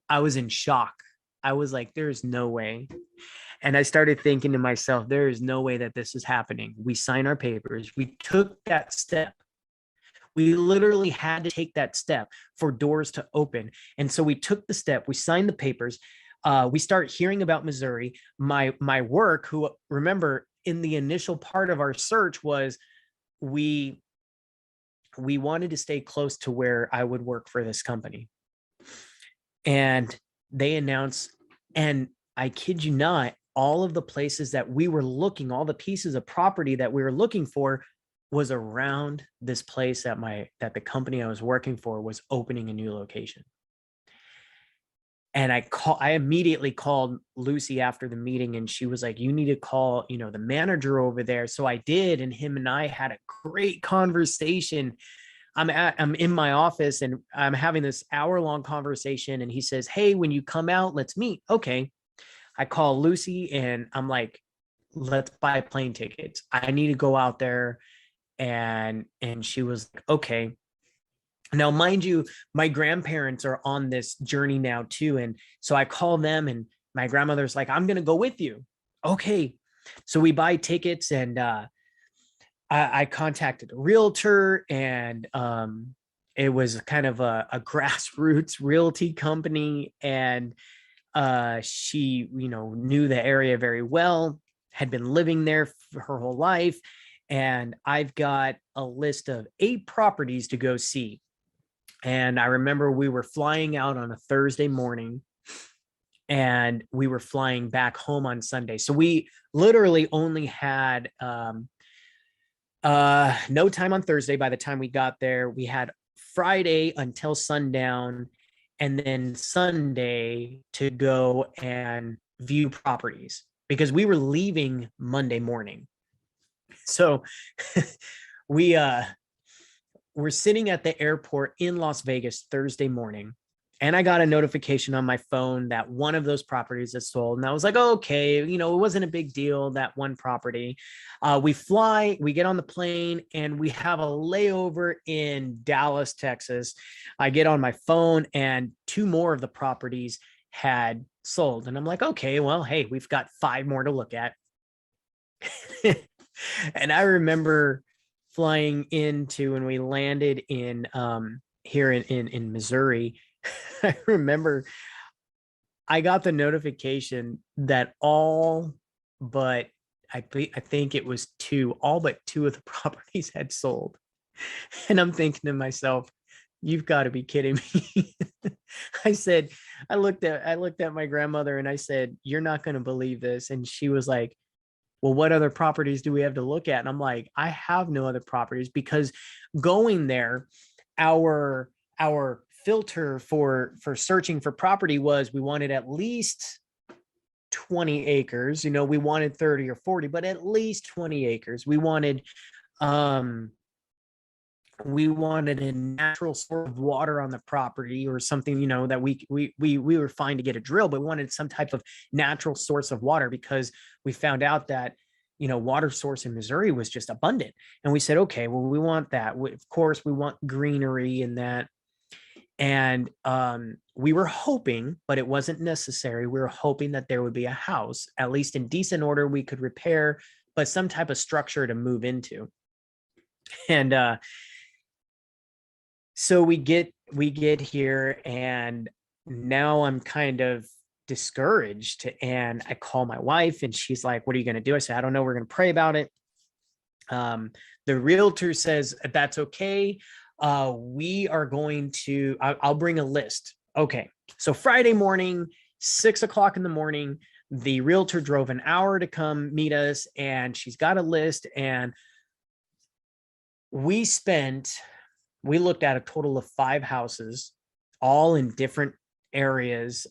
[SPEAKER 1] I was in shock. I was like, there's no way. And I started thinking to myself, there is no way that this is happening. We signed our papers. We took that step. We literally had to take that step for doors to open. And so we took the step, we signed the papers. We start hearing about Missouri. My work, who, remember, in the initial part of our search was we wanted to stay close to where I would work for this company. And they announced, and I kid you not, all of the places that we were looking, all the pieces of property that we were looking for was around this place that the company I was working for was opening a new location. And I immediately called Lucy after the meeting, and she was like, you need to call, the manager over there. So I did. And him and I had a great conversation. I'm in my office and I'm having this hour-long conversation. And he says, hey, when you come out, let's meet. Okay. I call Lucy and I'm like, let's buy plane tickets. I need to go out there. And she was like, okay. Now, mind you, my grandparents are on this journey now too. And so I call them and my grandmother's like, I'm going to go with you. Okay. So we buy tickets, and I contacted a realtor, and it was kind of a grassroots realty company. And she, knew the area very well, had been living there for her whole life. And I've got a list of 8 properties to go see. And I remember we were flying out on a Thursday morning and we were flying back home on Sunday. So we literally only had no time on Thursday. By the time we got there, we had Friday until sundown, and then Sunday to go and view properties because we were leaving Monday morning. So we're sitting at the airport in Las Vegas Thursday morning, and I got a notification on my phone that one of those properties is sold. And I was like, oh, okay, it wasn't a big deal, that one property. We get on the plane, and we have a layover in Dallas, Texas. I get on my phone, and 2 more of the properties had sold. And I'm like, okay, well, hey, we've got 5 more to look at. And I remember flying into, when we landed in here in Missouri, I remember I got the notification that all but I think it was all but 2 of the properties had sold. And I'm thinking to myself, you've got to be kidding me. I looked at my grandmother and I said, you're not going to believe this. And she was like, well, what other properties do we have to look at? And I'm like, I have no other properties, because going there, our filter for searching for property was we wanted at least 20 acres. We wanted 30 or 40, but at least 20 acres. We wanted a natural source of water on the property, or something, that we were fine to get a drill, but we wanted some type of natural source of water, because we found out that, water source in Missouri was just abundant. And we said, okay, well, we want that. Of course, we want greenery and that. And we were hoping, but it wasn't necessary. We were hoping that there would be a house, at least in decent order, we could repair, but some type of structure to move into. And so we get here, and now I'm kind of discouraged, and I call my wife, and she's like, what are you going to do? I said, I don't know. We're going to pray about it. The realtor says, that's okay. We are going to, I'll bring a list. Okay. So Friday morning, 6:00 in the morning, the realtor drove an hour to come meet us, and she's got a list. And we looked at a total of 5 houses, all in different areas.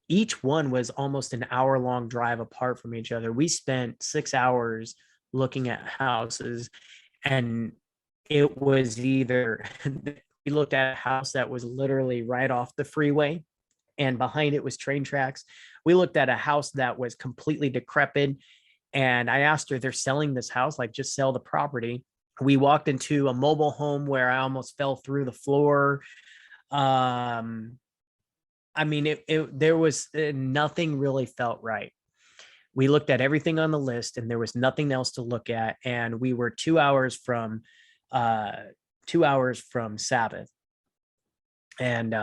[SPEAKER 1] Each one was almost an hour-long drive apart from each other. We spent 6 hours looking at houses, and it was either we looked at a house that was literally right off the freeway, and behind it was train tracks. We looked at a house that was completely decrepit, and I asked her, they're selling this house, like, just sell the property. We walked into a mobile home where I almost fell through the floor. Um, I mean, there was nothing really felt right. We looked at everything on the list and there was nothing else to look at. And we were uh, 2 hours from Sabbath. And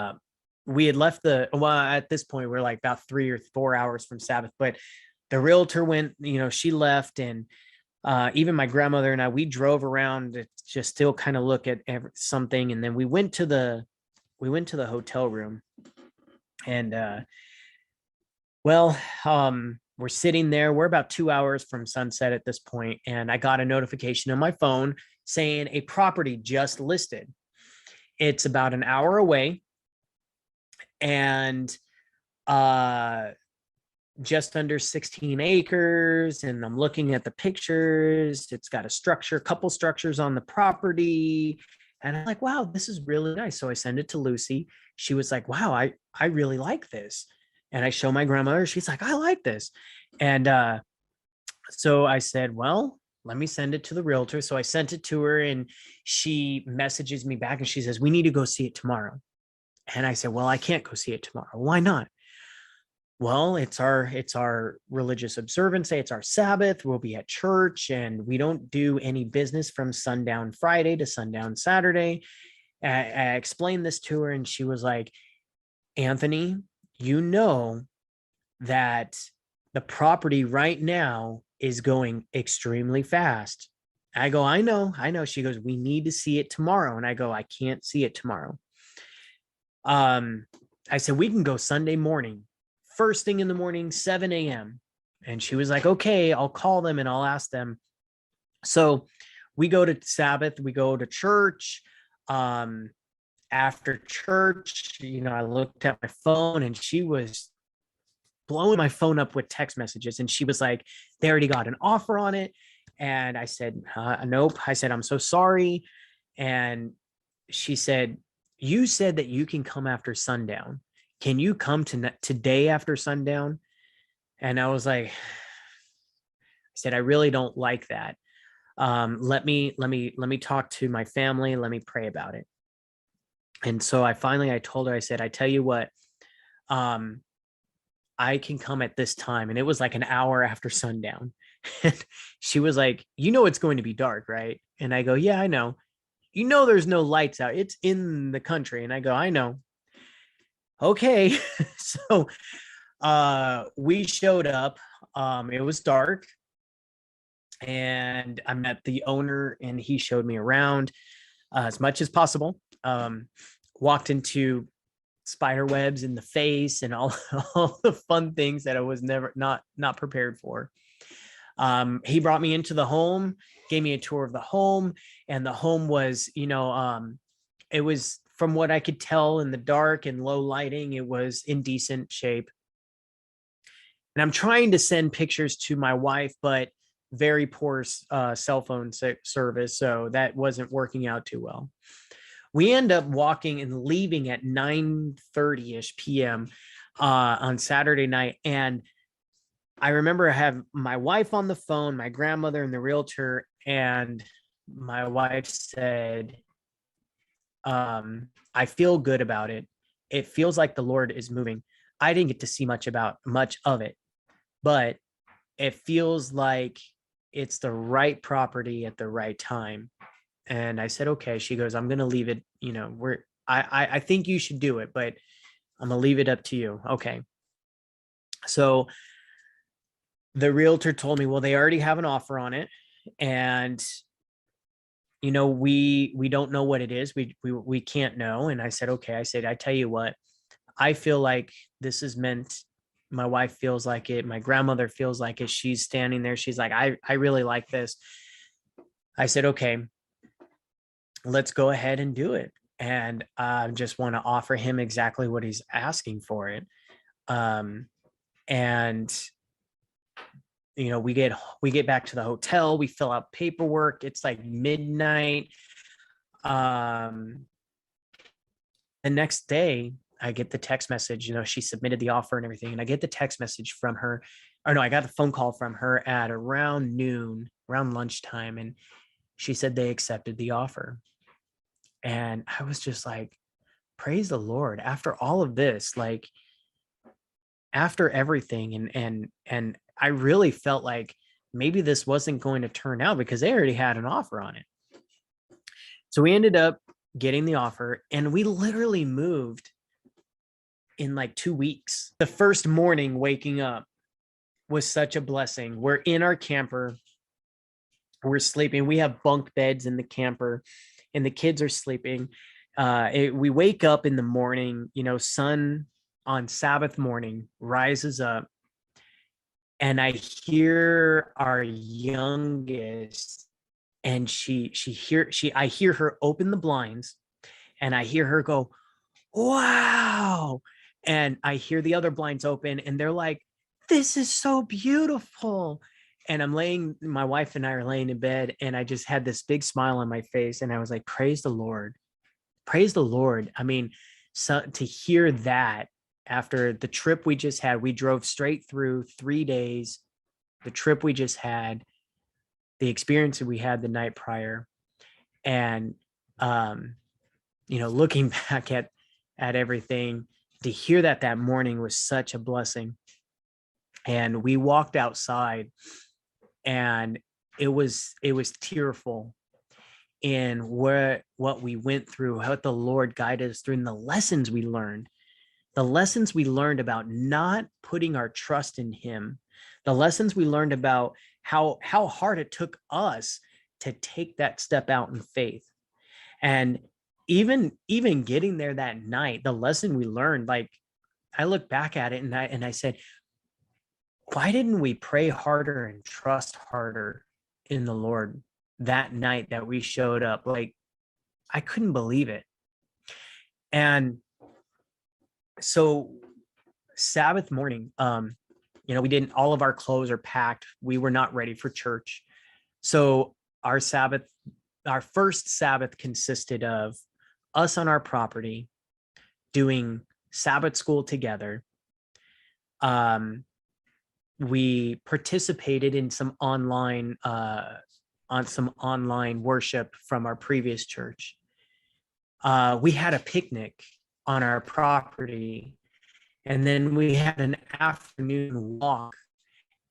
[SPEAKER 1] we had left at this point, we're like about 3 or 4 hours from Sabbath, but the realtor went, she left. And even my grandmother and I, we drove around to just still kind of look at something. And then we went to the hotel room. And well, we're sitting there. We're about 2 hours from sunset at this point, and I got a notification on my phone saying a property just listed. It's about an hour away, and just under 16 acres. And I'm looking at the pictures. It's got a couple structures on the property. And I'm like, wow, this is really nice. So I send it to Lucy. She was like, wow, I really like this. And I show my grandmother. She's like, I like this. And so I said, well, let me send it to the realtor. So I sent it to her and she messages me back and she says, we need to go see it tomorrow. And I said, well, I can't go see it tomorrow. Why not? Well, it's our religious observance day. It's our Sabbath. We'll be at church and we don't do any business from sundown Friday to sundown Saturday. I explained this to her and she was like, Anthony, you know that the property right now is going extremely fast. I go, I know. She goes, we need to see it tomorrow. And I go, I can't see it tomorrow. I said, we can go Sunday morning, first thing in the morning, 7 a.m. And she was like, okay, I'll call them and I'll ask them. So we go to Sabbath, we go to church. After church, I looked at my phone and she was blowing my phone up with text messages. And she was like, they already got an offer on it. And I said, nope. I said, I'm so sorry. And she said, you said that you can come after sundown. Can you come today after sundown? And I was like, I said, I really don't like that. Let me talk to my family. Let me pray about it. And so I told her, I said, I tell you what, I can come at this time. And it was like an hour after sundown. And she was like, it's going to be dark, right? And I go, yeah, I know. There's no lights out. It's in the country. And I go, I know. Okay. So we showed up. It was dark. And I met the owner and he showed me around as much as possible. Walked into spider webs in the face and all the fun things that I was not prepared for. He brought me into the home, gave me a tour of the home, and the home was, it was, from what I could tell in the dark and low lighting, it was in decent shape. And I'm trying to send pictures to my wife, but very poor cell phone service. So that wasn't working out too well. We end up walking and leaving at 9:30-ish p.m. On Saturday night. And I remember I have my wife on the phone, my grandmother and the realtor, and my wife said, I feel good about it. It feels like the Lord is moving. I didn't get to see much of it, but it feels like it's the right property at the right time. And I said, okay. She goes, I'm going to leave it, I think you should do it, but I'm going to leave it up to you. Okay. So the realtor told me, well, they already have an offer on it. And, we don't know what it is. We can't know. And I said, okay. I said, I tell you what, I feel like this is meant. My wife feels like it. My grandmother feels like it. She's standing there. She's like, I really like this. I said, okay, let's go ahead and do it. And I just want to offer him exactly what he's asking for it. And we get back to the hotel, we fill out paperwork. It's like midnight. The next day I get the text message, she submitted the offer and everything. And I get the text message from her, or no, I got a phone call from her at around noon, around lunchtime. And she said they accepted the offer. And I was just like, praise the Lord, after all of this, like after everything, and I really felt like maybe this wasn't going to turn out because they already had an offer on it. So we ended up getting the offer, and we literally moved in like 2 weeks. The first morning waking up was such a blessing. We're in our camper, we're sleeping. We have bunk beds in the camper, and the kids are sleeping. We wake up in the morning, sun on Sabbath morning rises up, and I hear our youngest, and I hear her open the blinds, and I hear her go, "Wow." And I hear the other blinds open, and they're like, "This is so beautiful." And my wife and I are laying in bed, and I just had this big smile on my face, and I was like, praise the Lord. Praise the Lord. I mean, so to hear that after the trip we just had, we drove straight through 3 days, the trip we just had, the experience that we had the night prior, and looking back at everything, to hear that morning was such a blessing. And we walked outside, and it was tearful in what we went through, how the Lord guided us through, and the lessons we learned. The lessons we learned about not putting our trust in him. The lessons we learned about how hard it took us to take that step out in faith. And even getting there that night, the lesson we learned, like I look back at it and I said, why didn't we pray harder and trust harder in the Lord that night that we showed up? Like, I couldn't believe it. And so Sabbath morning, we didn't, all of our clothes are packed. We were not ready for church. So our first Sabbath consisted of us on our property doing Sabbath school together. We participated in some online worship from our previous church. We had a picnic on our property, and then we had an afternoon walk,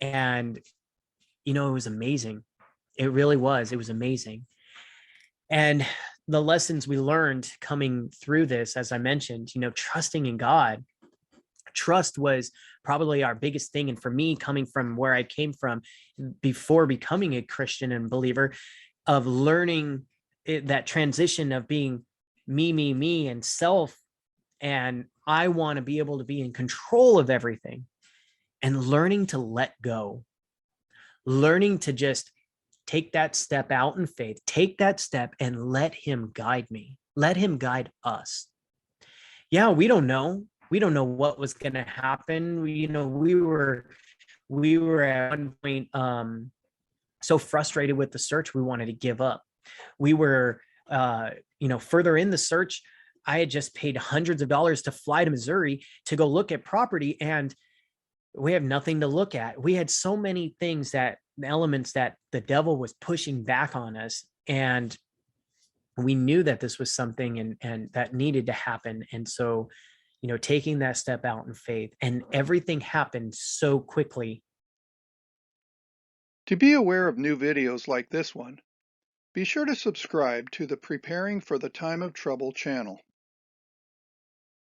[SPEAKER 1] and it was amazing. It really was. It was amazing. And the lessons we learned coming through this, as I mentioned, trusting in God. Trust was probably our biggest thing. And for me, coming from where I came from before becoming a Christian and believer, of learning that transition of being me, and self, and I want to be able to be in control of everything, and learning to let go, learning to just take that step out in faith, take that step and let him guide me, let him guide us. Yeah, we don't know what was going to happen. We were at one point so frustrated with the search, we wanted to give up. We were further in the search, I had just paid hundreds of dollars to fly to Missouri to go look at property, and we have nothing to look at. We had so many elements that the devil was pushing back on us, and we knew that this was something and that needed to happen. And so, taking that step out in faith, and everything happened so quickly.
[SPEAKER 2] To be aware of new videos like this one, be sure to subscribe to the Preparing for the Time of Trouble channel.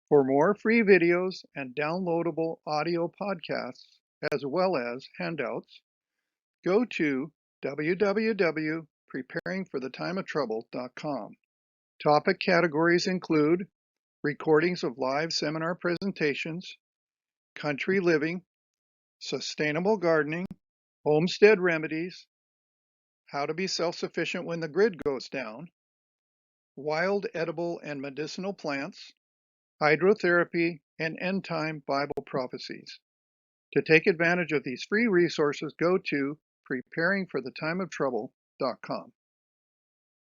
[SPEAKER 2] For more free videos and downloadable audio podcasts, as well as handouts, go to www.preparingforthetimeoftrouble.com. Topic categories include recordings of live seminar presentations, country living, sustainable gardening, homestead remedies, how to be self-sufficient when the grid goes down, wild edible and medicinal plants, hydrotherapy, and end-time Bible prophecies. To take advantage of these free resources, go to preparingforthetimeoftrouble.com.